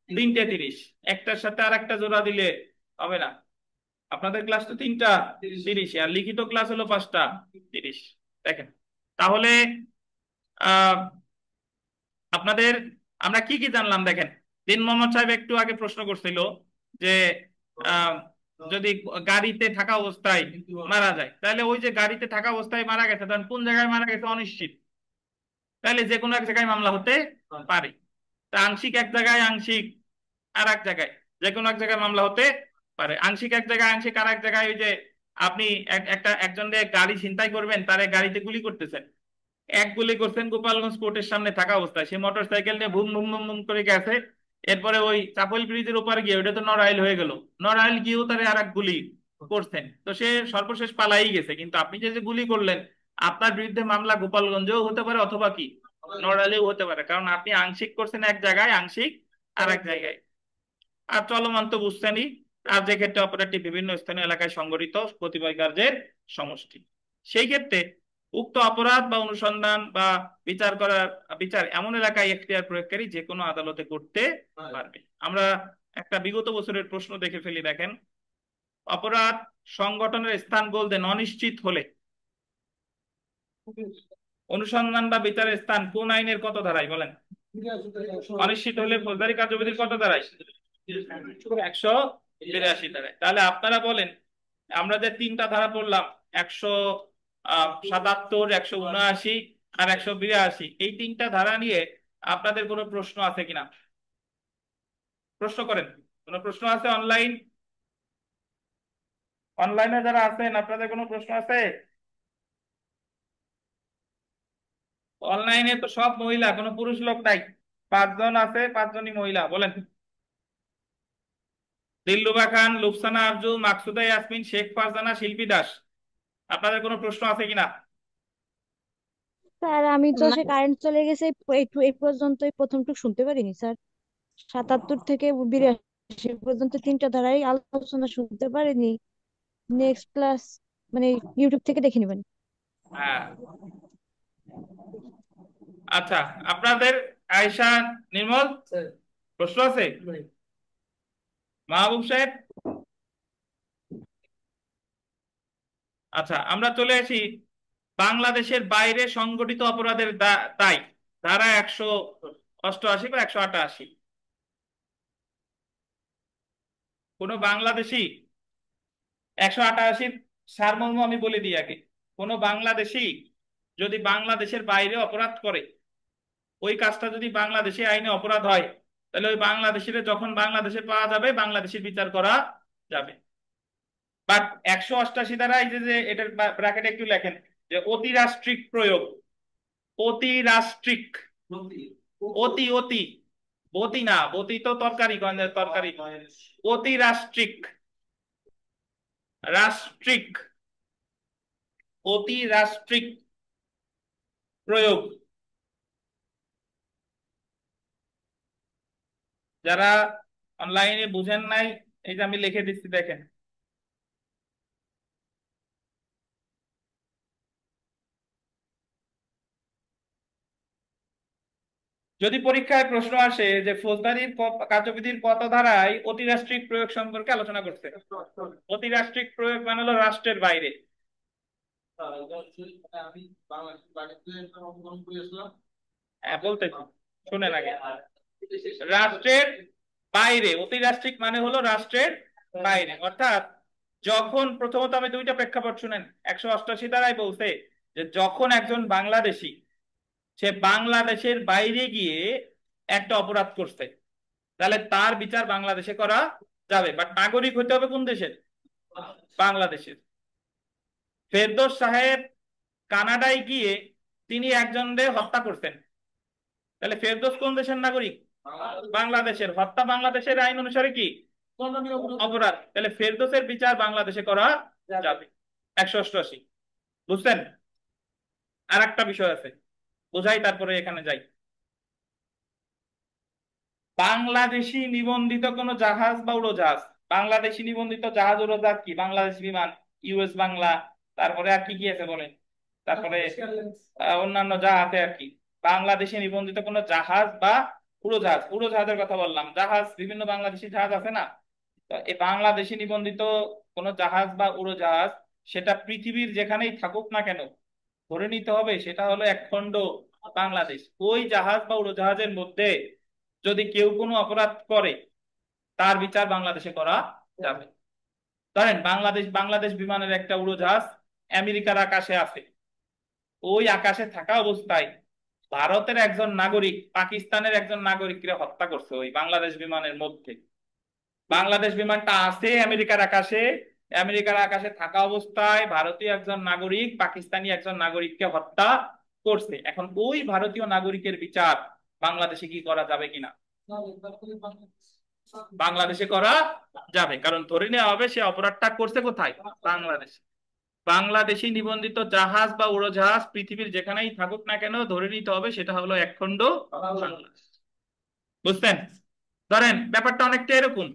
3টে 30। একটার সাথে আর একটা জোড়া দিলে হবে না। আপনাদের ক্লাস তো 3টা 30 আর লিখিত ক্লাস হলো 5টা 30। দেখেন তাহলে আহ আপনাদের আমরা কি কি জানলাম দেখেন। দিন মোহাম্মদ সাহেব একটু আগে প্রশ্ন করছিল যে যদি গাড়িতে থাকা অবস্থায় মারা যায়, তাহলে ওই যে গাড়িতে থাকা অবস্থায় মারা গেছে, তখন কোন জায়গায় মারা গেছে অনিশ্চিত, তাহলে যে কোনো এক জায়গায় মামলা হতে পারে। তা আংশিক এক জায়গায়, আংশিক আর এক জায়গায়, যে কোনো এক জায়গায় মামলা হতে পারে। আংশিক এক জায়গায়, আংশিক আর এক জায়গায়, ওই যে আপনি একজনের গাড়ি ছিনতাই করবেন, তারে গাড়িতে গুলি করতেছেন, এক গুলি করছেন গোপালগঞ্জ কোর্টের সামনে থাকা অবস্থায়, সে মোটর সাইকেল নিয়ে ভুম ভুম ভুম ভুম করে গেছে, এরপরে ওই চাপল ব্রিজের উপর গিয়ে, ওটা তো নড়াইল হয়ে গেল, নড়াইল গিয়েও তারে আর এক গুলি করছেন, তো সে সর্বশেষ পালাই গেছে। কিন্তু আপনি যে যে গুলি করলেন, আপনার বিরুদ্ধে মামলা গোপালগঞ্জেও হতে পারে, অথবা কি নড়াইলেও হতে পারে, কারণ আপনি আংশিক করছেন এক জায়গায়, আংশিক আর এক জায়গায়। আর চলমান তো বুঝছেনই, আর যে ক্ষেত্রে অপরাধটি বিভিন্ন স্থানীয় এলাকায় সংঘটিত কতিপয় কার্যের সমষ্টি, সেই ক্ষেত্রে উক্ত অপরাধ বা অনুসন্ধান বা বিচার এমন এলাকায় এখতিয়ার প্রয়োগকারী যে কোনো আদালতে করতে পারবে। আমরা একটা বিগত বছরের প্রশ্ন দেখে ফেলি, দেখেন, অপরাধ সংগঠনের স্থান বলতে অনিশ্চিত হলে অনুসন্ধান বা বিচারের স্থান কোন আইনের কত ধারায় বলেন? অনিশ্চিত হলে ফৌজদারি কার্যবিধির কত ধারায়? 182 ধারায়। তাহলে আপনারা বলেন, আমরা যে তিনটা ধারা পড়লাম, 177, 179 আর 182, এই তিনটা ধারা নিয়ে আপনাদের কোনো প্রশ্ন আছে কিনা? প্রশ্ন করেন, কোনো প্রশ্ন আছে? অনলাইনে যারা আছেন, আপনাদের কোনো প্রশ্ন আছে? অনলাইনে তো সব মহিলা, কোনো পুরুষ লোক নাই, 5 জন আছে, 5 জনই মহিলা। বলেন, দিলরুবা খান, লুফসানা আরজু, মাকসুদা ইয়াসমিন, শেখ ফারজানা, শিল্পী দাস। আপনাদের কোনো প্রশ্ন আছে কিনা? স্যার আমি তো না, সে কারেন্ট চলে গেছে এই পর্যন্তই, প্রথমটুকু শুনতে পারিনি স্যার। 77 থেকে 82 পর্যন্ত তিনটা ধারাই আলোচনা শুনতে পারিনি। নেক্সট ক্লাস মানে ইউটিউব থেকে দেখে নেবেন। হ্যাঁ, আচ্ছা, আপনাদের আয়শা, নির্মল, স্যার প্রশ্ন আছে? নাই। মাহবুব সাহেব? আচ্ছা, আমরা চলে আসি বাংলাদেশের বাইরে সংগঠিত অপরাধের দায়, ধারা 188 বা 188। কোন বাংলাদেশি, 188 সারমর্ম আমি বলে দিই আগে, কোন বাংলাদেশি যদি বাংলাদেশের বাইরে অপরাধ করে, ওই কাজটা যদি বাংলাদেশি আইনে অপরাধ হয়, তাহলে ওই বাংলাদেশিরা যখন বাংলাদেশে পাওয়া যাবে, বাংলাদেশের বিচার করা যাবে। বাট 188 দ্বারা, এই যে এটার ব্র্যাকেটে একটু লেখেন যে অতিরাষ্ট্রিক প্রয়োগ, অতিরাষ্ট্রিক, অতি অতি, বতি না, বতি তো তরকারি, গঞ্জের তরকারি, অতিরাষ্ট্রিক, রাষ্ট্রিক, অতিরাষ্ট্রিক প্রয়োগ। যারা অনলাইনে বুঝেন নাই, এই যে আমি লিখে দিচ্ছি, দেখেন, যদি পরীক্ষায় প্রশ্ন আসে যে ফৌজদারির কার্যবিধির কত ধারায় অতিরাষ্ট্রিক প্রয়োগ সম্পর্কে আলোচনা করছে, অতিরাষ্ট্রিক প্রয়োগ মানে হলো রাষ্ট্রের বাইরে। হ্যাঁ, বলতেছি, শুনেন আগে, রাষ্ট্রের বাইরে, অতিরাষ্ট্রিক মানে হলো রাষ্ট্রের বাইরে, অর্থাৎ যখন, প্রথমত আমি দুইটা প্রেক্ষাপট শুনেন, 188 ধারায় বলছে যে যখন একজন বাংলাদেশি, সে বাংলাদেশের বাইরে গিয়ে একটা অপরাধ করছে, তাহলে তার বিচার বাংলাদেশে করা যাবে, বাট নাগরিক হতে হবে কোন দেশের? বাংলাদেশের। ফেরদৌস সাহেব কানাডায় গিয়ে তিনি একজনকে হত্যা করছেন, তাহলে ফেরদৌস কোন দেশের নাগরিক? বাংলাদেশের। হত্যা বাংলাদেশের আইন অনুসারে কি অপরাধ, তাহলে ফেরদৌসের বিচার বাংলাদেশে করা যাবে। 188, বুঝছেন? আর একটা বিষয় আছে, বোঝাই তারপরে এখানে যাই। বাংলাদেশি নিবন্ধিত কোন জাহাজ বা উড়োজাহাজ, বাংলাদেশি নিবন্ধিত জাহাজ উড়োজাহাজ কি? বাংলাদেশ বিমান, ইউএস বাংলা, তারপরে আর কি কি আছে বলেন, তারপরে অন্যান্য যা আছে আর কি। বাংলাদেশে নিবন্ধিত কোন জাহাজ বা উড়োজাহাজ, উড়োজাহাজের কথা বললাম, জাহাজ বিভিন্ন বাংলাদেশি জাহাজ আছে না, তো এই বাংলাদেশে নিবন্ধিত কোন জাহাজ বা উড়োজাহাজ, সেটা পৃথিবীর যেখানেই থাকুক না কেন, ধরে নিতে হবে সেটা হলো একখণ্ড বাংলাদেশ। ওই জাহাজ বা উড়োজাহাজের মধ্যে যদি কেউ কোনো অপরাধ করে, তার বিচার বাংলাদেশে করা যাবে। ধরেন বাংলাদেশ বিমানের একটা উড়োজাহাজ আমেরিকার আকাশে আছে, ওই আকাশে থাকা অবস্থায় ভারতের একজন নাগরিক পাকিস্তানের একজন নাগরিককে হত্যা করছে ওই বাংলাদেশ বিমানের মধ্যে। বাংলাদেশ বিমানটা আছে আমেরিকার আকাশে, আমেরিকার আকাশে থাকা অবস্থায় ভারতীয় একজন নাগরিক পাকিস্তানি একজন নাগরিককে হত্যা করছে। এখন ওই ভারতীয় নাগরিকের বিচার বাংলাদেশে কি করা যাবে কিনা? বাংলাদেশে করা যাবে, কারণ ধরে নেওয়া হবে সে অপরাধটা করছে কোথায়? বাংলাদেশে। বাংলাদেশি নিবন্ধিত জাহাজ বা উড়োজাহাজ পৃথিবীর যেখানেই থাকুক না কেন ধরে নিতে হবে সেটা হলো একখণ্ড বাংলাদেশ। বুঝছেন? ধরেন ব্যাপারটা অনেকটা এরকম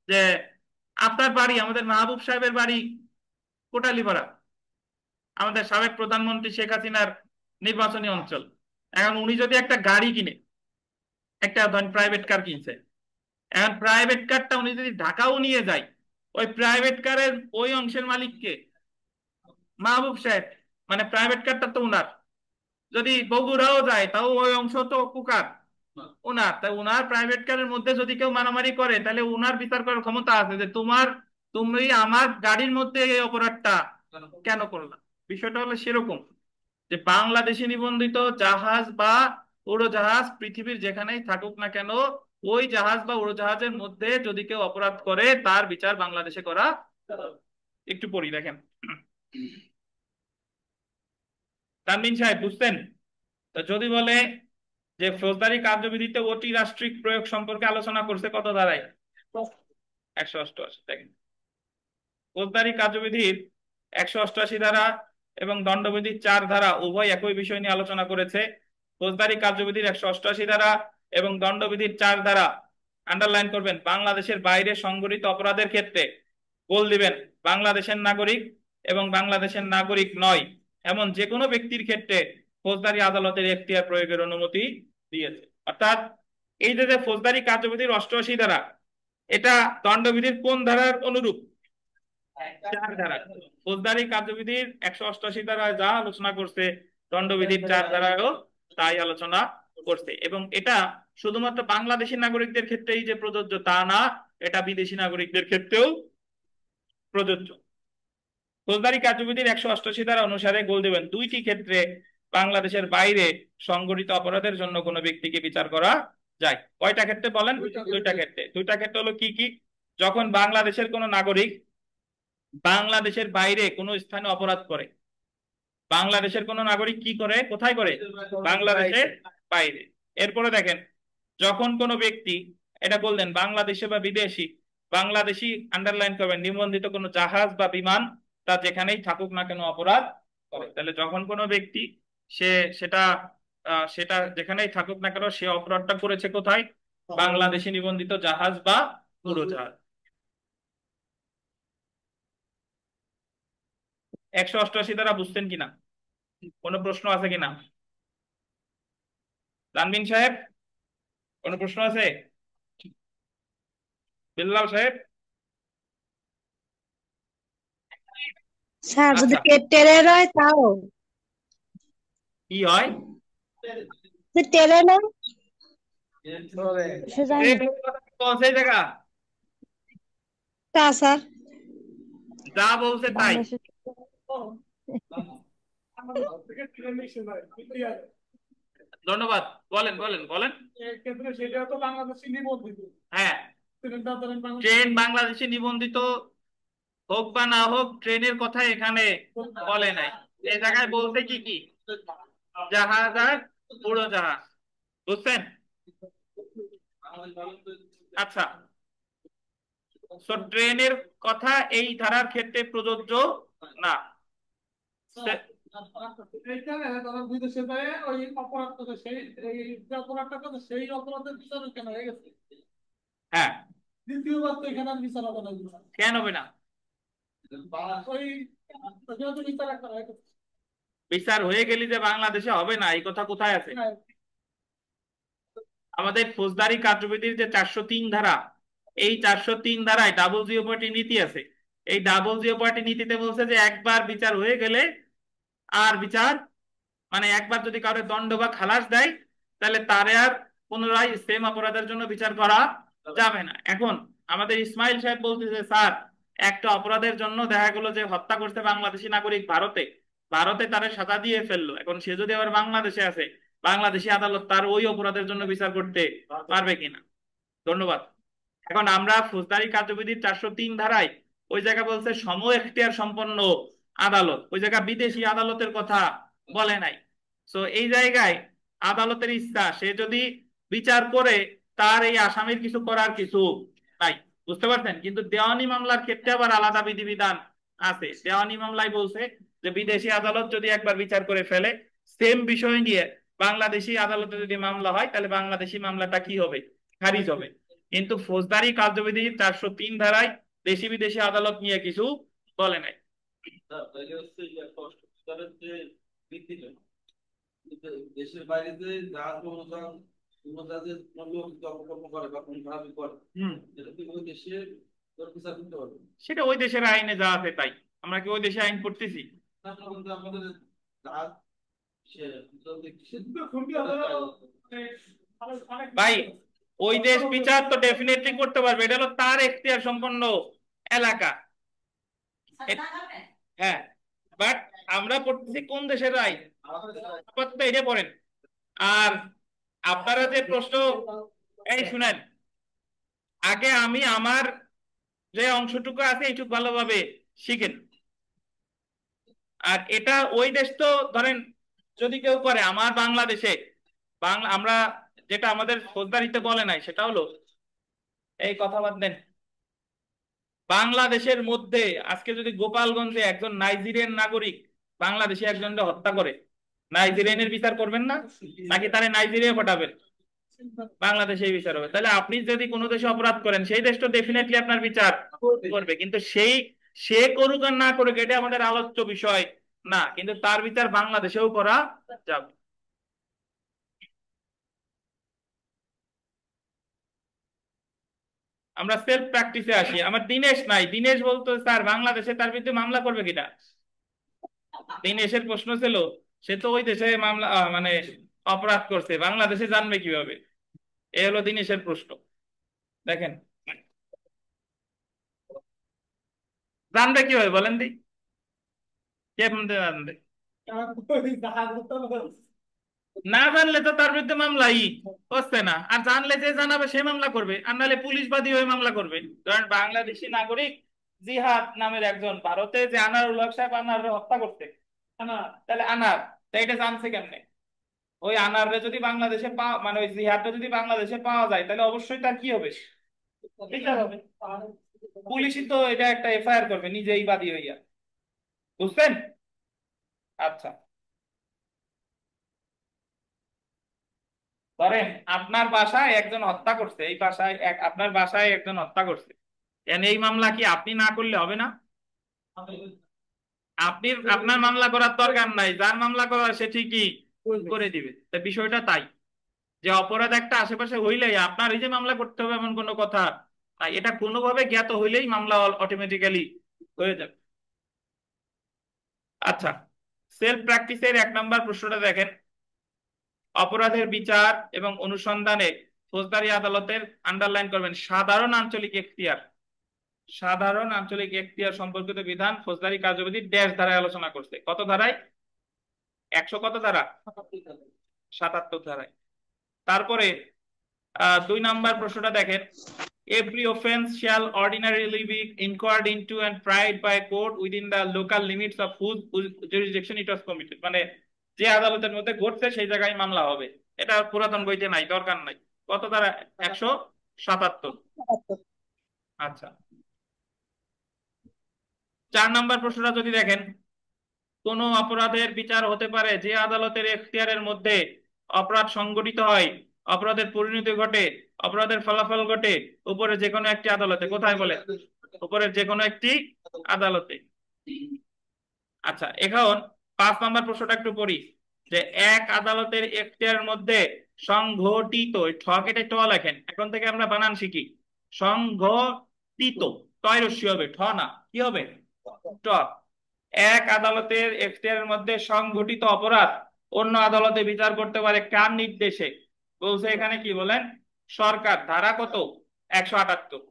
যে আপনার বাড়ি, আমাদের মাহবুব সাহেবের বাড়ি কোটালীপাড়া, আমাদের সাবেক প্রধানমন্ত্রী শেখ হাসিনার নির্বাচনী অঞ্চল। এখন উনি যদি একটা গাড়ি কিনে, একটা ধরেন প্রাইভেট কার কিনছে, এখন প্রাইভেট কারটা উনি যদি ঢাকাও নিয়ে যায়, ওই প্রাইভেট কারের ওই অংশের মালিককে মাহবুব সাহেব, মানে প্রাইভেট কারটা তো উনার। যদি বগুড়াও যায় তাও ওই অংশ তো কুকার উনার, তাই উনার প্রাইভেট কারের মধ্যে যদি কেউ মারামারি করে তাহলে উনার বিচার করার ক্ষমতা আছে যে তুমি আমার গাড়ির মধ্যে এই অপরাধটা কেন করলা। বিষয়টা হলো সেরকম যে বাংলাদেশে নিবন্ধিত জাহাজ বা উড়োজাহাজ পৃথিবীর যেখানেই থাকুক না কেন, ওই জাহাজ বা উড়োজাহাজের মধ্যে যদি কেউ অপরাধ করে তার বিচার বাংলাদেশে করা। একটু পড়ি দেখেন। তানভীর সাহেব বুঝছেন? তো যদি বলে যে ফৌজদারি কার্যবিধিতে অতি রাষ্ট্রিক প্রয়োগ সম্পর্কে আলোচনা করছে কত ধারায়? 188। দেখেন, ফৌজদারি কার্যবিধির 188 ধারা এবং দণ্ডবিধির 4 ধারা উভয় একই বিষয় নিয়ে আলোচনা করেছে। ফৌজদারি কার্যবিধির 188 ধারা এবং দণ্ডবিধির 4 ধারা আন্ডারলাইন করবেন। বাংলাদেশের বাইরে সংঘটিত অপরাধের ক্ষেত্রে গোল দিবেন বাংলাদেশের নাগরিক এবং বাংলাদেশের নাগরিক নয় এমন যে কোনো ব্যক্তির ক্ষেত্রে ফৌজদারি আদালতের এখতিয়ার প্রয়োগের অনুমতি দিয়েছে। অর্থাৎ এই যে ফৌজদারি কার্যবিধির 88 ধারা, এটা দণ্ডবিধির কোন ধারার অনুরূপ? 4 ধারা। ফৌজদারি কার্যবিধির 188 ধারায় যা আলোচনা করছে দণ্ডবিধির 4 ধারায়ও তাই আলোচনা করছে। এবং এটা শুধুমাত্র বাংলাদেশি নাগরিকদের ক্ষেত্রেই যে প্রযোজ্য তা না, এটা বিদেশি নাগরিকদের ক্ষেত্রেও প্রযোজ্য। ফৌজদারি কার্যবিধির 188 ধারা অনুসারে গোল দেবেন 2টি ক্ষেত্রে বাংলাদেশের বাইরে সংঘটিত অপরাধের জন্য কোনো ব্যক্তিকে বিচার করা যায়। কয়টা ক্ষেত্রে বলেন? 2টা ক্ষেত্রে। 2টা ক্ষেত্র হলো কি কি? যখন বাংলাদেশের কোনো নাগরিক বাংলাদেশের বাইরে কোনো স্থানে অপরাধ করে। বাংলাদেশের কোনো নাগরিক কি করে, কোথায় করে? বাংলাদেশের বাইরে। এরপরে দেখেন, যখন কোনো ব্যক্তি, এটা বললেন বাংলাদেশে বা বিদেশি, বাংলাদেশি আন্ডারলাইন করবেন, নিবন্ধিত কোনো জাহাজ বা বিমান তা যেখানেই থাকুক না কেন অপরাধ করে। তাহলে যখন কোনো ব্যক্তি সে সেটা সেটা যেখানেই থাকুক না কেন সে অপরাধটা করেছে কোথায়? বাংলাদেশি নিবন্ধিত জাহাজ বা উড়োজাহাজ। 188 দ্বারা বুঝতেন কিনা? কোনো প্রশ্ন আছে কিনা? তানভীর সাহেব, কোনো প্রশ্ন আছে? বিল্লাল সাহেব? স্যার যদি আচ্ছা, টেরের হয় তাও কি হয়? টেরের না সে জানি সেই জায়গা তা স্যার যা বলছে তাই। বাংলাদেশে ধন্যবাদ। বলেন বলেন বলেন। এক্ষেত্রে সেটা তো বাংলাদেশি নিবন্ধিত। হ্যাঁ, ট্রেনটা ধরেন ট্রেন বাংলাদেশে নিবন্ধিত হোক বা না হোক, ট্রেনের কথা এখানে বলে নাই। এই জায়গায় বলতে কি কি? জাহাজ আর উড়োজাহাজ। বুঝছেন? আচ্ছা, তো ট্রেনের কথা এই ধারার ক্ষেত্রে প্রযোজ্য না। এইখানে তারা বিদেশে যায় ওই অপরাধ করে সেই এই যে অপরাধটা করে সেই অপরাধের বিচার কেন হয়ে গেছে। হ্যাঁ, দ্বিতীয়বার তো এখানে আর বিচার হবে না। কেন হবে না? ওই যেহেতু বিচার একটা হয়ে গেছে। বিচার হয়ে গেলি যে বাংলাদেশে হবে না, এই কথা কোথায় আছে? হ্যাঁ, আমাদের ফৌজদারি কার্যবিধির যে 403 ধারা, এই 403 ধারায় ডাবল জিওপার্টি নীতি আছে। এই ডাবল জিওপার্টি নীতিতে বলছে যে একবার বিচার হয়ে গেলে আর বিচার, মানে একবার যদি কারোর দণ্ড বা খালাস দেয় তাহলে তারে আর পুনরায় সেম অপরাধের জন্য বিচার করা যাবে না। এখন আমাদের ইসমাইল সাহেব বলতেছে স্যার একটা অপরাধের জন্য দেখা গেলো যে হত্যা করছে বাংলাদেশি নাগরিক ভারতে, ভারতে তারে সাজা দিয়ে ফেললো, এখন সে যদি আবার বাংলাদেশে আছে, বাংলাদেশি আদালত তার ওই অপরাধের জন্য বিচার করতে পারবে কিনা? ধন্যবাদ। এখন আমরা ফৌজদারি কার্যবিধির 403 ধারায় ওই জায়গা বলছে সম এখতিয়ার সম্পন্ন আদালত, ওই জায়গা বিদেশি আদালতের কথা বলে নাই। তো এই জায়গায় আদালতের ইচ্ছা, সে যদি বিচার করে তার এই আসামির কিছু করার কিছু নাই, বুঝতে পারছেন? কিন্তু দেওয়ানি মামলার ক্ষেত্রে আবার আলাদা বিধিবিধান আছে। দেওয়ানি মামলায় বলছে যে বিদেশি আদালত যদি একবার বিচার করে ফেলে, সেম বিষয় নিয়ে বাংলাদেশি আদালতে যদি মামলা হয়, তাহলে বাংলাদেশি মামলাটা কি হবে? খারিজ হবে। কিন্তু ফৌজদারি কার্যবিধির 403 ধারায় দেশি বিদেশি আদালত নিয়ে কিছু বলে নাই। দেশের বাইরে যে জাহাজ কোন জাহাজের কোন লোক অপকর্ম করে বা কোন খারাপি করে, এটা কি ওই দেশে বিচার করতে পারবে? সেটা ওই দেশের আইনে যা আছে তাই। আমরা কি ওই দেশে আইন পড়তেছি? কিন্তু আমাদের জাহাজ ভাই ওই দেশ বিচার তো ডেফিনেটলি করতে পারবে, এটা হলো তার এখতিয়ার সম্পন্ন এলাকা। হ্যাঁ, বাট আমরা পড়তেছি কোন দেশের আইন, আপাতত এটা পড়েন। আর আপনারা যে প্রশ্ন, এই শুনেন, আগে আমি আমার যে অংশটুকু আছে এইটুকু ভালোভাবে শিখেন। আর এটা ওই দেশ তো ধরেন যদি কেউ করে, আমার বাংলাদেশে আমরা যেটা আমাদের ফৌজদারিতে বলে নাই সেটা হলো, এই কথা বাদ দেন, বাংলাদেশের মধ্যে আজকে যদি গোপালগঞ্জে একজন নাইজেরিয়ান নাগরিক বাংলাদেশে একজনকে হত্যা করে, নাইজেরিয়ানের বিচার করবেন না, নাকি তারে নাইজেরিয়া পাঠাবেন? বাংলাদেশে বিচার হবে। তাহলে আপনি যদি কোনো দেশে অপরাধ করেন, সেই দেশ তো ডেফিনেটলি আপনার বিচার করবে, কিন্তু সে করুক আর না করুক এটা আমাদের আলোচ্য বিষয় না, কিন্তু তার বিচার বাংলাদেশেও করা যাবে। আমরা সেলফ প্র্যাকটিসে আসি। আমার দিনেশ নাই, দিনেশ বলতো স্যার বাংলাদেশে তার বিরুদ্ধে মামলা করবে কিনা। দিনেশের প্রশ্ন ছিল, সে তো ওই দেশে মামলা মানে অপরাধ করছে, বাংলাদেশে জানবে কিভাবে? এ হলো দিনেশের প্রশ্ন। দেখেন জানবে কিভাবে বলেন দি, কে জানবে? না জানলে তো তার বিরুদ্ধে মামলাই হচ্ছে না, আর জানলে যে জানাবে সে মামলা করবে, আর নাহলে পুলিশ বাদী হয়ে মামলা করবে। কারণ বাংলাদেশি নাগরিক জিহাদ নামের একজন ভারতে যে আনারুল হক সাহেব আনার হত্যা করতে, তাহলে আনার এটা জানছে কেমনে? ওই আনারে যদি বাংলাদেশে পাওয়া, মানে ওই জিহাদটা যদি বাংলাদেশে পাওয়া যায়, তাহলে অবশ্যই তার কি হবে? বিচার হবে। পুলিশই তো এটা একটা এফআইআর করবে নিজেই বাদী হইয়া, বুঝছেন? আচ্ছা, ধরেন আপনার বাসায় একজন হত্যা করছে, এই বাসায় আপনার বাসায় একজন হত্যা করছে, এই মামলা কি আপনি না করলে হবে না? আপনার মামলা করার দরকার নাই, যার মামলা করার সে ঠিকই করে দিবে। তো বিষয়টা তাই, যে অপরাধ একটা আশেপাশে হইলেই আপনার এই যে মামলা করতে হবে এমন কোনো কথা তাই, এটা কোনোভাবে জ্ঞাত হইলেই মামলা অটোমেটিক্যালি হয়ে যাবে। আচ্ছা, সেলফ প্র্যাকটিসের 1 নম্বর প্রশ্নটা দেখেন, অপরাধের বিচার এবং অনুসন্ধানে ফৌজদারি আদালতের, আন্ডারলাইন করবেন, সাধারণ আঞ্চলিক এখতিয়ার। সাধারণ আঞ্চলিক এখতিয়ার সম্পর্কিত বিধান ফৌজদারি কার্যবিধি ড্যাশ ধারায় আলোচনা করছে। কত ধারায়? 100 কত ধারা? 77 ধারায়। তারপরে 2 নম্বর প্রশ্নটা দেখেন, every offense shall ordinarily be inquired into and tried by court within the local limits of whose jurisdiction it was committed। মানে যে আদালতের মধ্যে ঘটছে সেই জায়গায় মামলা হবে। এটা পুরাতন বইতে নাই, দরকার নাই। কত ধারা? 177। আচ্ছা, 4 নম্বর প্রশ্নটা যদি দেখেন, কোন অপরাধের বিচার হতে পারে যে আদালতের এখতিয়ারের মধ্যে অপরাধ সংগঠিত হয়, অপরাধের পরিণতি ঘটে, অপরাধের ফলাফল ঘটে উপরে যে কোনো একটি আদালতে। কোথায় বলে? উপরের যে কোনো একটি আদালতে। আচ্ছা, এখন 5 নম্বর প্রশ্নটা একটু পড়ি, যে এক আদালতের এখতিয়ারের মধ্যে সংঘটিত, ঠ কেটে ট লেখেন, এখন থেকে আমরা বানান শিখি। সংঘটিত, টয়রস্যি হবে, ঠ না, কি হবে? ট। এক আদালতের এখতিয়ারের মধ্যে সংঘটিত অপরাধ অন্য আদালতে বিচার করতে পারে কার নির্দেশে? বলছে এখানে কি বলেন? সরকার। ধারা কত? 178।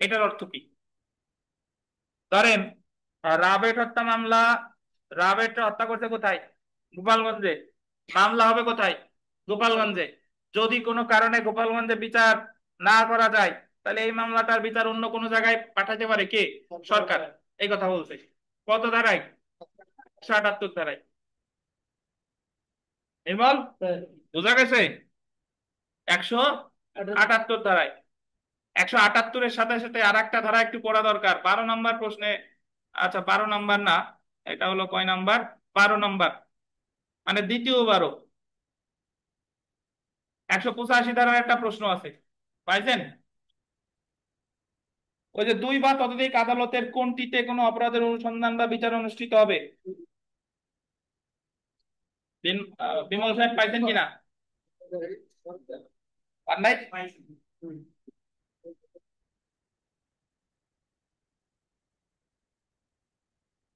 এটার অর্থ কি? ধরেন রাবেট হত্যা মামলা, রাবেট হত্যা করছে কোথায়? গোপালগঞ্জে। মামলা হবে কোথায়? গোপালগঞ্জে। যদি কোনো কারণে গোপালগঞ্জে বিচার না করা যায়, তাহলে এই মামলাটার বিচার অন্য কোনো জায়গায় পাঠাতে পারে কে? সরকার। এই কথা বলছে। কত ধারায়? 178 ধারায়। নির্মল, বোঝা গেছে? 178 ধারায়। 178-এর সাথে সাথে আর একটা ধারা একটু পড়া দরকার 12 নম্বর প্রশ্নে। আচ্ছা 12 নম্বর না, এটা হলো কয় নাম্বার? 12 নম্বর, মানে দ্বিতীয় 12। 185 ধারার একটা প্রশ্ন আছে, পাইছেন? ওই যে 2 বা ততোধিক আদালতের কোনটিতে কোনো অপরাধের অনুসন্ধান বা বিচার অনুষ্ঠিত হবে? বিমল সাহেব পাইছেন কিনা? পান নাই?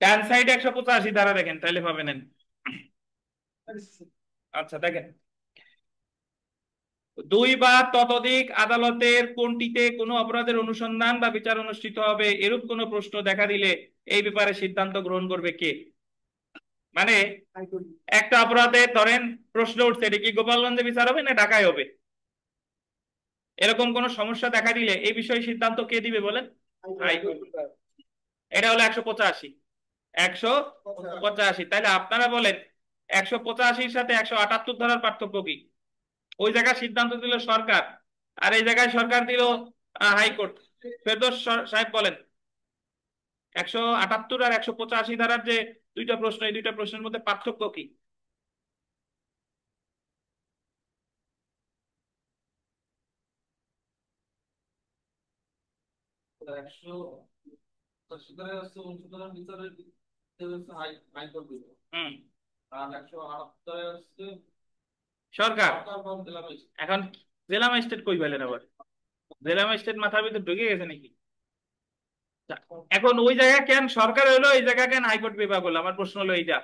ডান সাইডে 185 ধারা দেখেন, তাইলে পাবেন। আচ্ছা দেখেন, 2 বা ততোধিক আদালতের কোনটিতে কোনো অপরাধের অনুসন্ধান বা বিচার অনুষ্ঠিত হবে এরূপ কোনো প্রশ্ন দেখা দিলে এই ব্যাপারে সিদ্ধান্ত গ্রহণ করবে কে? মানে একটা অপরাধের ধরেন প্রশ্ন উঠছে, এটা কি গোপালগঞ্জে বিচার হবে না ঢাকায় হবে, এরকম কোন সমস্যা দেখা দিলে এই বিষয়ে সিদ্ধান্ত কে দিবে বলেন? হাইকোর্ট। এটা হলো 185। 185। তাহলে আপনারা বলেন 185-র সাথে 178 ধারার পার্থক্য কি? ওই জায়গায় সিদ্ধান্ত দিল সরকার, আর এই জায়গায় সরকার দিল হাইকোর্ট। ফেরদৌস সাহেব বলেন 178 আর 185 ধারার যে দুইটা প্রশ্ন, এই দুইটা প্রশ্নের মধ্যে পার্থক্য কি? একশো সেখানে হচ্ছে অনুসন্ধান বিচারের দিতে হচ্ছে হাইকোর্ট দিবে। আর 178 হচ্ছে সরকার। সরকার বা জেলা ম্যাজিস্ট্রেট। এখন জেলা ম্যাজিস্ট্রেট কই পেলেন আবার? জেলা ম্যাজিস্ট্রেট মাথার ভিতরে ঢুকে গেছে নাকি? এখন ওই জায়গা কেন সরকার হলো, এই জায়গা কেন হাইকোর্ট বিভাগ হলো? আমার প্রশ্ন হলো এইটা।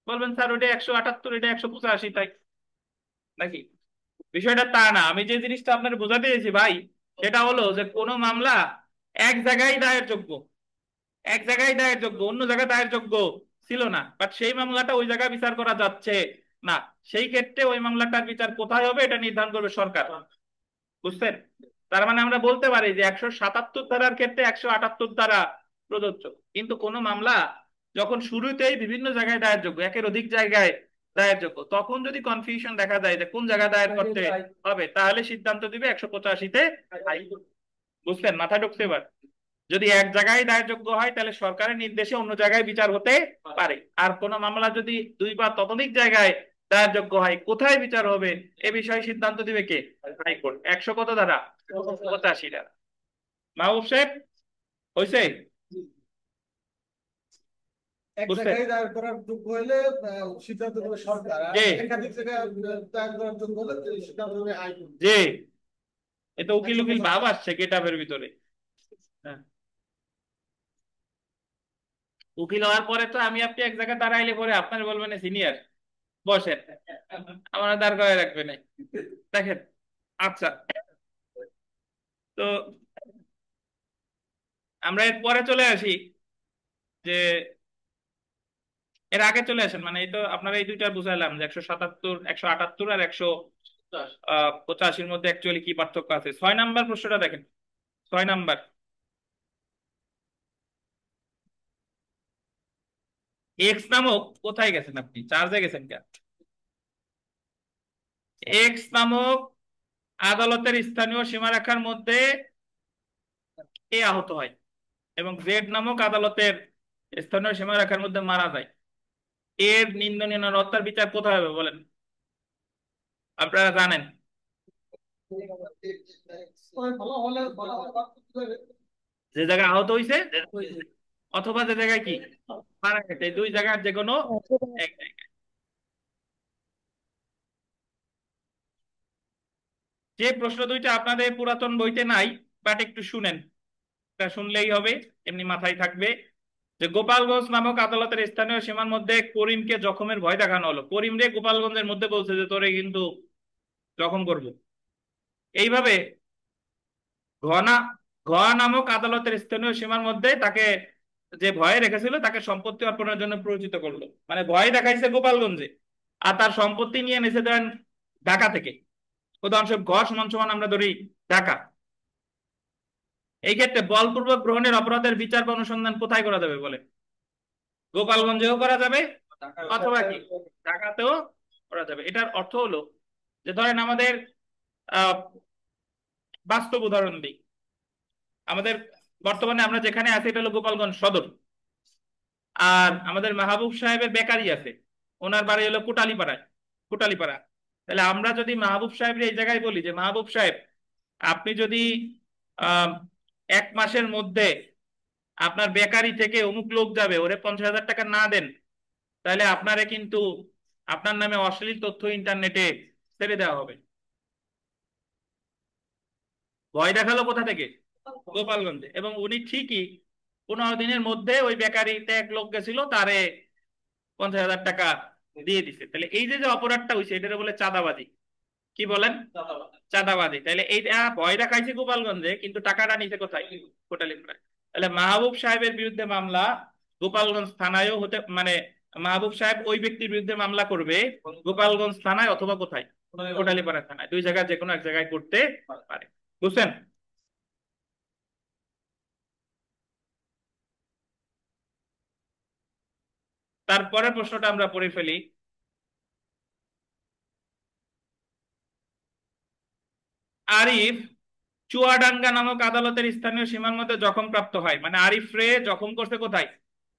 বলবেন স্যার ওইটা 178, এটা 185, তাই নাকি? বিষয়টা তা না। আমি যে জিনিসটা আপনার বোঝাতে চেয়েছি ভাই, সেটা হলো যে কোনো মামলা এক জায়গায় দায়ের যোগ্য, এক জায়গায় দায়ের যোগ্য, অন্য জায়গায় দায়ের যোগ্য ছিল না, বাট সেই মামলাটা ওই জায়গায় বিচার করা যাচ্ছে না, সেই ক্ষেত্রে ওই মামলাটার বিচার কোথায় হবে এটা নির্ধারণ করবে সরকার। বুঝছেন? তার মানে আমরা বলতে পারি যে 177 ধারার ক্ষেত্রে 178 ধারা প্রযোজ্য, কিন্তু কোন মামলা যখন শুরুতেই বিভিন্ন জায়গায় দায়ের যোগ্য, একের অধিক জায়গায় দায়ের যোগ্য, তখন যদি কনফিউশন দেখা যায় যে কোন জায়গায় দায়ের করতে হবে, তাহলে সিদ্ধান্ত দিবে 185-তে হাইকোর্ট। বুঝলেন? মাথা ঢুকছে এবার? যদি এক জায়গায় দায়েরযোগ্য হয় তাহলে সরকারের নির্দেশে অন্য জায়গায় বিচার হতে পারে, আর কোন মামলা যদি 2 বা ততোধিক জায়গায় দায়েরযোগ্য হয়, কোথায় বিচার হবে এ বিষয়ে সিদ্ধান্ত দিবে কে? হাইকোর্ট। 100 কত ধারা? 85 ধারা। মাহবুব সাহেব হয়েছে? এক জায়গায় দায়ের করার যোগ্য হলে সিদ্ধান্ত নেবে সরকার, আর একাধিক জায়গায় দায়ের করার যোগ্য হলে সিদ্ধান্ত নেবে হাইকোর্ট। জি, এটা উকিল উকিল ভাব আসছে গেটআপের ভিতরে। হ্যাঁ, উকিল হওয়ার পরে তো আমি আপনি এক জায়গায় দাঁড়াইলে পরে আপনার বলবেন সিনিয়র বসেন, আমার দাঁড় করে রাখবে না। দেখেন, আচ্ছা, তো আমরা এর পরে চলে আসি যে এর আগে চলে আসেন, মানে এই তো আপনারা এই দুইটা বুঝাইলাম যে 177, 178 আর 185-র মধ্যে অ্যাকচুয়ালি কি পার্থক্য আছে। 6 নম্বর প্রশ্নটা দেখেন। 6 নম্বর, এক্স নামক, কোথায় গেছেন আপনি? চার্জে গেছেন কেন? এক্স নামক আদালতের স্থানীয় সীমারেখার মধ্যে এ আহত হয় এবং জেড নামক আদালতের স্থানীয় সীমারেখার মধ্যে মারা যায়, এর নিন্দনীয় হত্যার বিচার কোথায় হবে বলেন? আপনারা জানেন যে জায়গায় আহত হয়েছে অথবা যে জায়গায় কি মারা গেছে, এই 2 জায়গার যে কোনো এক জায়গায়। যে প্রশ্ন দুইটা আপনাদের পুরাতন বইতে নাই, বাট একটু শুনেন, এটা শুনলেই হবে, এমনি মাথায় থাকবে যে গোপালগঞ্জ নামক আদালতের স্থানীয় সীমার মধ্যে করিমকে জখমের ভয় দেখানো হলো। করিম রে গোপালগঞ্জের মধ্যে বলছে যে তোরে কিন্তু জখম করবো। এইভাবে ঘনা ঘ নামক আদালতের স্থানীয় সীমার মধ্যে তাকে যে ভয়ে রেখেছিল তাকে সম্পত্তি অর্পণের জন্য প্ররোচিত করলো, মানে ভয় দেখাইছে গোপালগঞ্জে আর তার সম্পত্তি নিয়ে নিয়েছে ধরেন ঢাকা থেকে। উদাহরণস্বরূপ ঘ সমান সমান আমরা ধরি ঢাকা। এই ক্ষেত্রে বলপূর্বক গ্রহণের অপরাধের বিচার বা অনুসন্ধান কোথায় করা যাবে বলে? গোপালগঞ্জেও করা যাবে অথবা কি ঢাকাতেও করা যাবে। এটার অর্থ হলো যে ধরেন আমাদের আহ বাস্তব উদাহরণ দিই, আমাদের বর্তমানে আমরা যেখানে আছি এটা হলো গোপালগঞ্জ সদর, আর আমাদের মাহবুব সাহেবের বেকারি আছে, ওনার বাড়ি হলো কোটালীপাড়ায়, কোটালীপাড়া। তাহলে আমরা যদি মাহবুব সাহেবের এই জায়গায় বলি যে মাহবুব সাহেব আপনি যদি আহ 1 মাসের মধ্যে আপনার বেকারি থেকে অমুক লোক যাবে ওরে 50,000 টাকা না দেন, তাহলে আপনারে কিন্তু আপনার নামে অশ্লীল তথ্য ইন্টারনেটে ছেড়ে দেওয়া হবে। ভয় দেখালো কোথা থেকে? গোপালগঞ্জে। এবং উনি ঠিকই 15 দিনের মধ্যে ওই বেকারিতে এক লোক গেছিল, তারে 50,000 টাকা দিয়ে দিছে। তাহলে এই যে যে অপরাধটা হয়েছে এটা বলে চাঁদাবাজি। কি বলেন? চাঁদাবাজি। তাহলে এইটা ভয় দেখাইছে গোপালগঞ্জে, কিন্তু টাকাটা নিছে কোথায়? কোটালীপাড়ায়। তাহলে মাহবুব সাহেবের বিরুদ্ধে মামলা গোপালগঞ্জ থানায়ও হতে, মানে মাহবুব সাহেব ওই ব্যক্তির বিরুদ্ধে মামলা করবে গোপালগঞ্জ থানায় অথবা কোথায়? কোটালীপাড়া থানায়। দুই জায়গায় যে কোনো এক জায়গায় করতে পারে। বুঝছেন? তারপরের প্রশ্নটা আমরা পড়ে ফেলি। আরিফ চুয়াডাঙ্গা নামক আদালতের স্থানীয় সীমার মধ্যে জখমপ্রাপ্ত হয়, মানে আরিফ রে জখম করছে কোথায়?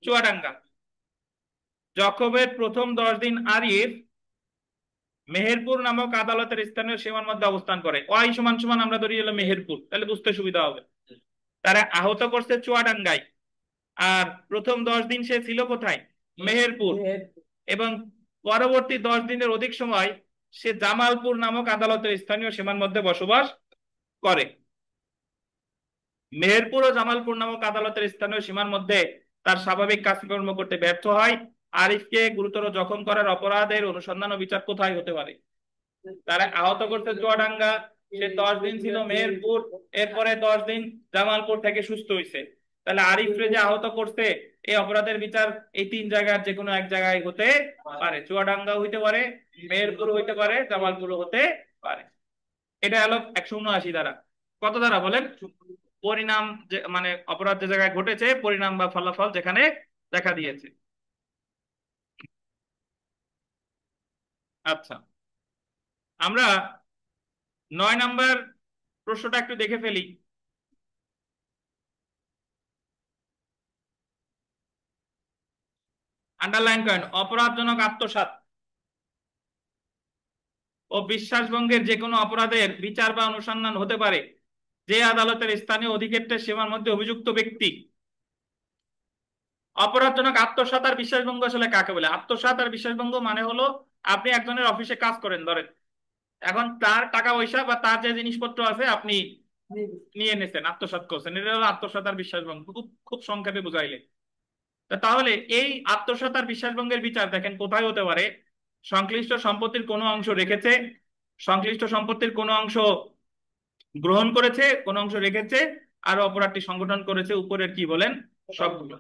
চুয়াডাঙ্গা। জখমের প্রথম 10 দিন আরিফ মেহেরপুর নামক আদালতের স্থানীয় সীমার মধ্যে অবস্থান করে। ওয়াই সমান সমান আমরা ধরি হলো মেহেরপুর, তাহলে বুঝতে সুবিধা হবে। তারা আহত করছে চুয়াডাঙ্গায়, আর প্রথম 10 দিন সে ছিল কোথায়? মেহেরপুর। এবং পরবর্তী 10 দিনের অধিক সময় সে জামালপুর নামক আদালতের স্থানীয় সীমার মধ্যে বসবাস করে। মেহেরপুর ও জামালপুর নামক আদালতের স্থানীয় সীমার মধ্যে তার স্বাভাবিক কাজকর্ম করতে ব্যর্থ হয়। আরিফকে গুরুতর জখম করার অপরাধের অনুসন্ধান ও বিচার কোথায় হতে পারে? তারা আহত করতে চুয়াডাঙ্গা, সে 10 দিন ছিল মেহেরপুর, এরপরে 10 দিন জামালপুর থেকে সুস্থ হয়েছে। তাহলে আরিফরে যে আহত করছে এই অপরাধের বিচার এই 3 জায়গার যে কোনো এক জায়গায় হতে পারে। চুয়াডাঙ্গা হইতে পারে, মেহেরপুর হইতে পারে, জামালপুর হতে পারে। এটা হলো 179 ধারা। কত ধারা বলেন? পরিণাম, যে মানে অপরাধ যে জায়গায় ঘটেছে, পরিণাম বা ফলাফল যেখানে দেখা দিয়েছে। আচ্ছা, আমরা 9 নাম্বার প্রশ্নটা একটু দেখে ফেলি। আন্ডারলাইন করেন, অপরাধজনক আত্মসাৎ ও বিশ্বাসভঙ্গের যে কোনো অপরাধের বিচার বা অনুসন্ধান হতে পারে যে আদালতের স্থানীয় অধিক্ষেত্রের সীমার মধ্যে অভিযুক্ত ব্যক্তি। অপরাধজনক আত্মসাৎ আর বিশ্বাসভঙ্গ আসলে কাকে বলে? আত্মসাৎ আর বিশ্বাসভঙ্গ মানে হলো আপনি একজনের অফিসে কাজ করেন, ধরেন এখন তার টাকা পয়সা বা তার যে জিনিসপত্র আছে আপনি নিয়ে নিছেন, আত্মসাৎ করছেন, এটা হলো আত্মসাৎ আর বিশ্বাসভঙ্গ। খুব খুব সংক্ষেপে বুঝাইলে। তাহলে এই আত্মসাৎ আর বিশ্বাসভঙ্গের বিচার দেখেন কোথায় হতে পারে? সংশ্লিষ্ট সম্পত্তির কোনো অংশ রেখেছে, সংশ্লিষ্ট সম্পত্তির কোনো অংশ গ্রহণ করেছে, কোনো অংশ রেখেছে, আর অপরাধটি সংগঠন করেছে। উপরের কি বলেন? সবগুলো।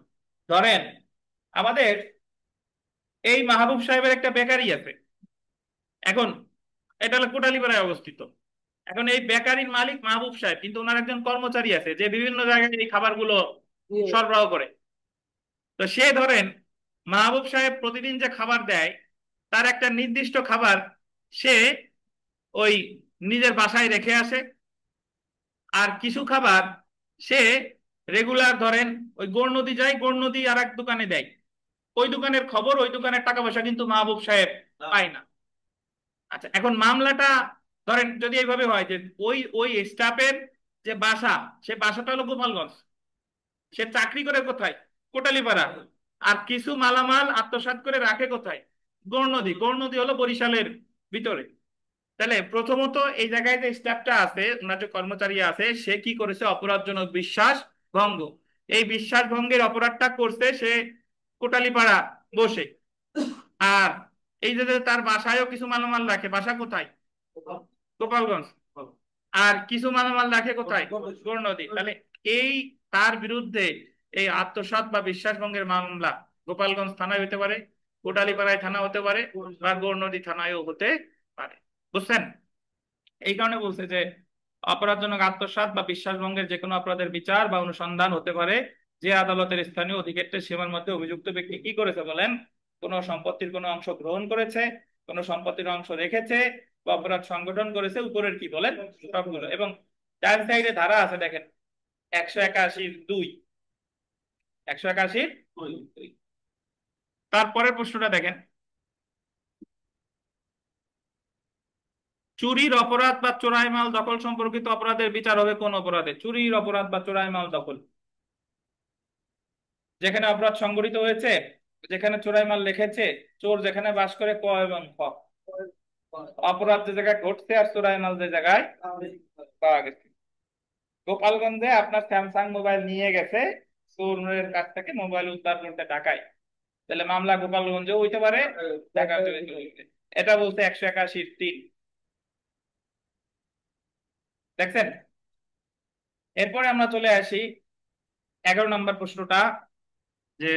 ধরেন আমাদের এই মাহবুব সাহেবের একটা বেকারি আছে, এখন এটা হলো কোটালীপাড়ায় অবস্থিত। এখন এই বেকারির মালিক মাহবুব সাহেব, কিন্তু ওনার একজন কর্মচারী আছে যে বিভিন্ন জায়গায় এই খাবারগুলো সরবরাহ করে। তো সে ধরেন মাহবুব সাহেব প্রতিদিন যে খাবার দেয় তার একটা নির্দিষ্ট খাবার সে ওই নিজের বাসায় রেখে আসে, আর কিছু খাবার সে রেগুলার ধরেন ওই গৌরনদী যায়, গৌরনদী আর এক দোকানে দেয়। ওই দোকানের খবর, ওই দোকানের টাকা পয়সা কিন্তু মাহবুব সাহেব পায় না। আচ্ছা, এখন মামলাটা ধরেন যদি এইভাবে হয় যে ওই ওই স্টাফের যে বাসা, সে বাসাটা হলো গোপালগঞ্জ, সে চাকরি করে কোথায়? কোটালীপাড়া, আর কিছু মালামাল আত্মসাৎ করে রাখে কোথায়? গৌরনদী। গৌরনদী হলো বরিশালের ভিতরে। তাহলে প্রথমত এই জায়গায় যে স্টাফটা আছে, ওনার যে কর্মচারী আছে, সে কি করেছে? অপরাধজনক বিশ্বাস ভঙ্গ। এই বিশ্বাস ভঙ্গের অপরাধটা করছে সে কোটালীপাড়া বসে। আর এই যে তার বাসায়ও কিছু মালামাল রাখে, বাসা কোথায়? গোপালগঞ্জ। আর কিছু মালামাল রাখে কোথায়? গৌরনদী। তাহলে এই তার বিরুদ্ধে এই আত্মসাৎ বা বিশ্বাসভঙ্গের মামলা গোপালগঞ্জ থানায় হতে পারে, কোটালীপাড়ায় থানা হতে পারে, বা গৌরনদী থানায়ও হতে পারে। বুঝছেন? এই কারণে বলছে যে অপরাধজনক আত্মসাৎ বা বিশ্বাসভঙ্গের যে কোনো অপরাধের বিচার বা অনুসন্ধান হতে পারে যে আদালতের স্থানীয় অধিক্ষেত্রের সীমার মধ্যে অভিযুক্ত ব্যক্তি কি করেছে বলেন, কোনো সম্পত্তির কোনো অংশ গ্রহণ করেছে, কোনো সম্পত্তির অংশ রেখেছে, বা অপরাধ সংগঠন করেছে, উপরের কি বলেন সবগুলো। এবং চার সাইডে ধারা আছে দেখেন, 181(2), 181(2). তারপরের প্রশ্নটা দেখেন, চুরির অপরাধ বা চোরাই মাল দখল সম্পর্কিত অপরাধের বিচার হবে কোন অপরাধে? চুরির অপরাধ বা চোরাই মাল দখল, যেখানে অপরাধ সংগঠিত হয়েছে, যেখানে চোরাই মাল রেখেছে, চোর যেখানে বাস করে, ক এবং খ। অপরাধ যে জায়গায় ঘটছে আর চোরাই মাল যে জায়গায় পাওয়া গেছে। গোপালগঞ্জে আপনার স্যামসাং মোবাইল নিয়ে গেছে, চোরের কাছ থেকে মোবাইল উদ্ধার করতে ঢাকায়, তাহলে মামলা গোপালগঞ্জেও হইতে পারে, ঢাকাতেও হইতে পারে। এটা বলছে 181(3). দেখছেন? এরপরে আমরা চলে আসি 11 নম্বর প্রশ্নটা, যে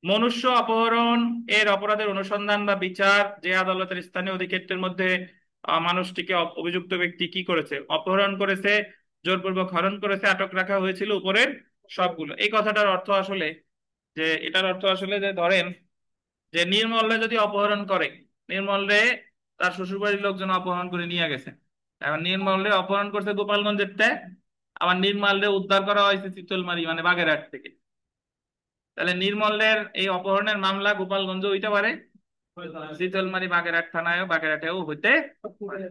মনুষ্য অপহরণ এর অপরাধের অনুসন্ধান বা বিচার যে আদালতের স্থানীয় অধিক্ষেত্রের মধ্যে মানুষটিকে অভিযুক্ত ব্যক্তি কি করেছে, অপহরণ করেছে, জোরপূর্বক হরণ করেছে, আটক রাখা হয়েছিল, উপরের সবগুলো। এই কথাটার অর্থ আসলে যে, এটার অর্থ আসলে যে ধরেন যে নির্মলে যদি অপহরণ করে, নির্মলে তার শ্বশুরবাড়ির লোকজন অপহরণ করে নিয়ে গেছে, এখন নির্মলে অপহরণ করছে গোপালগঞ্জের তে, আবার নির্মলে উদ্ধার করা হয়েছে চিতলমারি মানে বাগেরহাট থেকে, তাহলে নির্মলের এই অপহরণের মামলা গোপালগঞ্জ হইতে পারে, চিতলমারি বাগেরহাট থানায়ও বাগেরহাটেও হইতে পারে।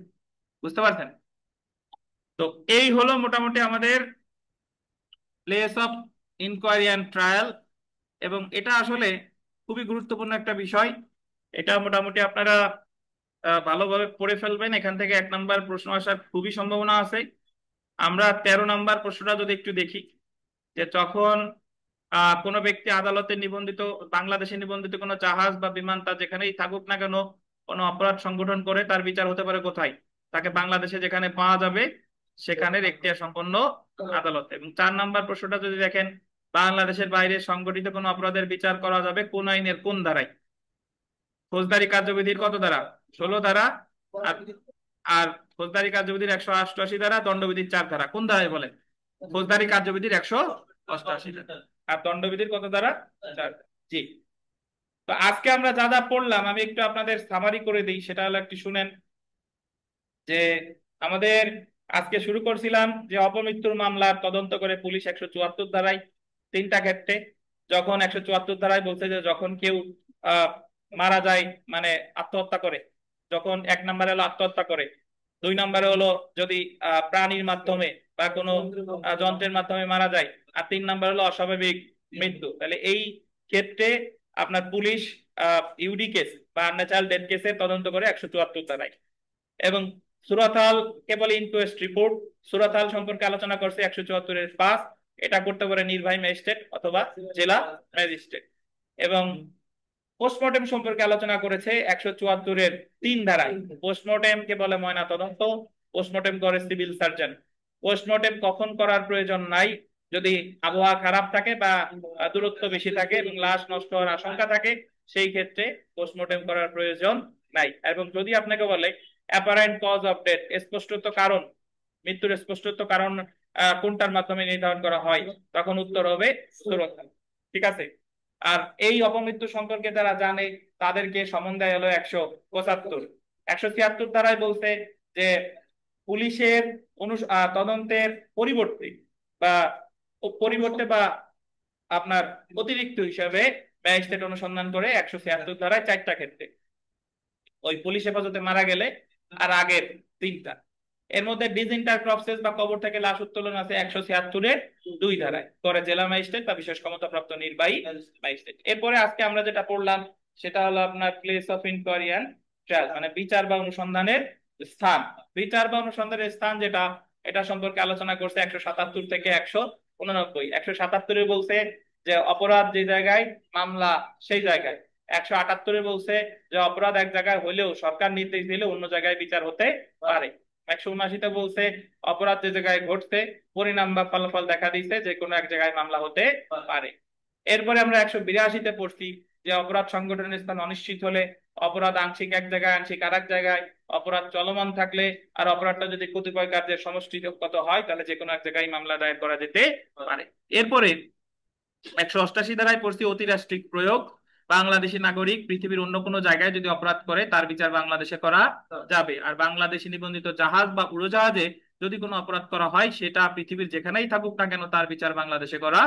বুঝতে পারছেন? তো এই হলো মোটামুটি আমাদের place of inquiry and trial, এবং এটা আসলে খুবই গুরুত্বপূর্ণ একটা বিষয়। এটা মোটামুটি আপনারা ভালোভাবে পড়ে ফেলবেন, এখান থেকে 1 নম্বর প্রশ্ন আসার খুবই সম্ভাবনা আছে। আমরা 13 নম্বর প্রশ্নটা যদি একটু দেখি, যে যখন কোনো ব্যক্তি আদালতে নিবন্ধিত, বাংলাদেশে নিবন্ধিত কোনো জাহাজ বা বিমান, তার যেখানেই থাকুক না কেন, কোনো অপরাধ সংগঠন করে, তার বিচার হতে পারে কোথায়? তাকে বাংলাদেশে যেখানে পাওয়া যাবে সেখানের এখতিয়ার সম্পন্ন আদালত। এবং 4 নম্বর প্রশ্নটা যদি দেখেন, বাংলাদেশের বাইরে সংগঠিত কোনো অপরাধের বিচার করা যাবে কোন আইনের কোন ধারায়? ফৌজদারি কার্যবিধির কত ধারা? 16 ধারা। আর ফৌজদারি কার্যবিধির 188 ধারা, দণ্ডবিধির 4 ধারা। কোন ধারায় বলেন? ফৌজদারি কার্যবিধির 188 ধারা, আর দণ্ডবিধির কত ধারা? 4। জি। তো আজকে আমরা যা যা পড়লাম আমি একটু আপনাদের সামারি করে দিই, সেটা হলো একটু শুনেন। যে আমাদের আজকে শুরু করছিলাম যে অপমৃত্যুর মামলার তদন্ত করে পুলিশ 174 ধারায় 3টা ক্ষেত্রে, যখন 174 ধারায় বলছে যে যখন কেউ মারা যায় মানে আত্মহত্যা করে, যখন 1 নম্বরে হলো আত্মহত্যা করে, 2 নম্বরে হলো যদি প্রাণীর মাধ্যমে বা কোনো যন্ত্রের মাধ্যমে মারা যায়, আর 3 নম্বর হলো অস্বাভাবিক মৃত্যু। তাহলে এই ক্ষেত্রে আপনার পুলিশ ইউডি কেস বা আনন্যাচারাল ডেথ কেসের তদন্ত করে 174 ধারায়। এবং সুরাতাল কেবল ইনকোয়েস্ট রিপোর্ট, সুরাতাল সম্পর্কে আলোচনা করছে 174(5), এটা করতে পারে নির্বাহী ম্যাজিস্ট্রেট অথবা জেলা ম্যাজিস্ট্রেট। এবং পোস্টমর্টেম সম্পর্কে আলোচনা করেছে 174(3) ধারায়। পোস্টমর্টেম কে বলে ময়না তদন্ত, পোস্টমর্টেম করে সিভিল সার্জন। পোস্টমর্টেম কখন করার প্রয়োজন নাই? যদি আবহাওয়া খারাপ থাকে বা দূরত্ব বেশি থাকে এবং লাশ নষ্ট হওয়ার আশঙ্কা থাকে, সেই ক্ষেত্রে পোস্টমর্টেম করার প্রয়োজন নাই। এবং যদি আপনাকে বলে অ্যাপারেন্ট কজ অফ ডেথ, স্পষ্টত কারণ, মৃত্যুর স্পষ্টত কারণ কোনটার মাধ্যমে নির্ধারণ করা হয়, তখন উত্তর হবে সুরতাল। ঠিক আছে? আর এই অপমৃত্যু সম্পর্কে যারা জানে তাদেরকে সমন দেয় হলো 175। 176 ধারায় বলছে যে পুলিশের তদন্তের পরিবর্তে বা আপনার অতিরিক্ত হিসাবে ম্যাজিস্ট্রেট অনুসন্ধান করে 176 ধারায় 4টা ক্ষেত্রে, ওই পুলিশ হেফাজতে মারা গেলে আর আগের 3টা। এর মধ্যে ডিসইন্টার ক্রপসেস বা কবর থেকে লাশ উত্তোলন আছে 176(2) ধারায়, করে জেলা ম্যাজিস্ট্রেট বা বিশেষ ক্ষমতাপ্রাপ্ত নির্বাহী ম্যাজিস্ট্রেট। এরপরে আজকে আমরা যেটা পড়লাম সেটা হলো আপনার place of inquiry and trial, মানে বিচার বা অনুসন্ধানের স্থান। বিচার বা অনুসন্ধানের স্থান যেটা, এটা সম্পর্কে আলোচনা করছে 177 থেকে 189। 177-এ বলছে যে অপরাধ যে জায়গায়, মামলা সেই জায়গায়। 178-এ বলছে যে অপরাধ এক জায়গায় হলেও সরকার নির্দেশ দিলে অন্য জায়গায় বিচার হতে পারে। 179-তে বলছে অপরাধ যে জায়গায় ঘটছে পরিণাম বা ফলাফল দেখা দিচ্ছে যে কোনো এক জায়গায় মামলা হতে পারে। এরপরে আমরা 182-তে পড়ছি যে অপরাধ সংঘটনের স্থান অনিশ্চিত হলে, অপরাধ আংশিক এক জায়গায় আংশিক আর এক জায়গায়, অপরাধ চলমান থাকলে, আর অপরাধটা যদি কতিপয় কার্যের সমষ্টিগত হয় তাহলে যে কোনো এক জায়গায় মামলা দায়ের করা যেতে পারে। এরপরে 188 ধারায় পড়ছি অতিরাষ্ট্রিক প্রয়োগ। বাংলাদেশি নাগরিক পৃথিবীর অন্য কোনো জায়গায় যদি অপরাধ করে তার বিচার বাংলাদেশে করা যাবে, আর বাংলাদেশি নিবন্ধিত জাহাজ বা উড়োজাহাজে যদি কোনো অপরাধ করা হয় সেটা পৃথিবীর যেখানেই থাকুক না কেন তার বিচার বাংলাদেশে করা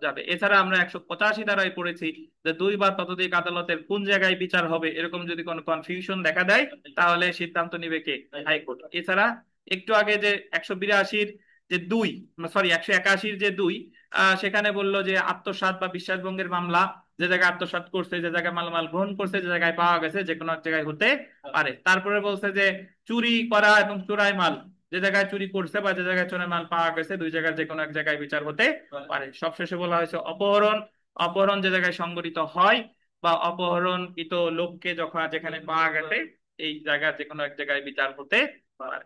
যাবে। এছাড়া আমরা 185 ধারায় পড়েছি যে 2 বা ততোধিক আদালতের কোন জায়গায় বিচার হবে এরকম যদি কোনো কনফিউশন দেখা দেয় তাহলে সিদ্ধান্ত নিবে কে? হাইকোর্ট। এছাড়া একটু আগে যে 182-র যে 2, সরি 181-র যে 2, সেখানে বললো যে আত্মসাৎ বা বিশ্বাসভঙ্গের মামলা যে জায়গায় আত্মসাৎ করছে, যে জায়গায় মালামাল গ্রহণ করছে, যে জায়গায় পাওয়া গেছে, যে কোনো এক জায়গায় হতে পারে। তারপরে বলছে যে চুরি করা এবং চোরাই মাল, যে জায়গায় চুরি করছে বা যে জায়গায় চোরাই মাল পাওয়া গেছে দুই জায়গায় যে কোনো এক জায়গায় বিচার হতে পারে। সবশেষে বলা হয়েছে অপহরণ, অপহরণ যে জায়গায় সংঘটিত হয় বা অপহরণকৃত লোককে যখন যেখানে পাওয়া গেছে এই জায়গায় যে কোনো এক জায়গায় বিচার হতে পারে।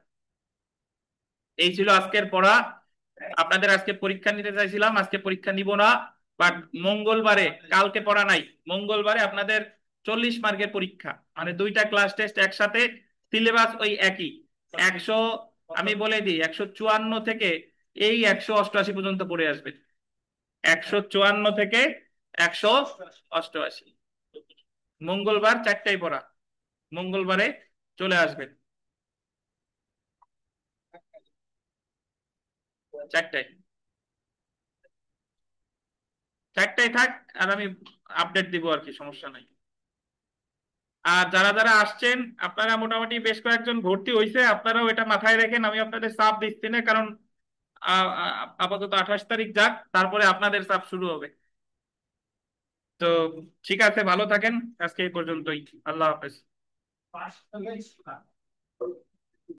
এই ছিল আজকের পড়া। আপনাদের আজকে পরীক্ষা নিতে চাইছিলাম, আজকে পরীক্ষা নিব না, বাট মঙ্গলবারে, কালকে পড়া নাই, মঙ্গলবারে আপনাদের 40 মার্কের পরীক্ষা, মানে 2টা ক্লাস টেস্ট একসাথে, সিলেবাস ওই একই 100, আমি বলে দিই 154 থেকে এই 188 পর্যন্ত পড়ে আসবেন, 154 থেকে 188। মঙ্গলবার 4টায় পড়া, মঙ্গলবারে চলে আসবেন 4টায়, 4টায় থাক, আর আমি আপডেট দিব আর কি, সমস্যা নাই। আর যারা যারা আসছেন আপনারা মোটামুটি বেশ কয়েকজন ভর্তি হয়েছে, আপনারাও এটা মাথায় রাখেন, আমি আপনাদের চাপ দিচ্ছি না, কারণ আপাতত 28 তারিখ যাক, তারপরে আপনাদের চাপ শুরু হবে। তো ঠিক আছে, ভালো থাকেন, আজকে এই পর্যন্তই, আল্লাহ হাফেজ।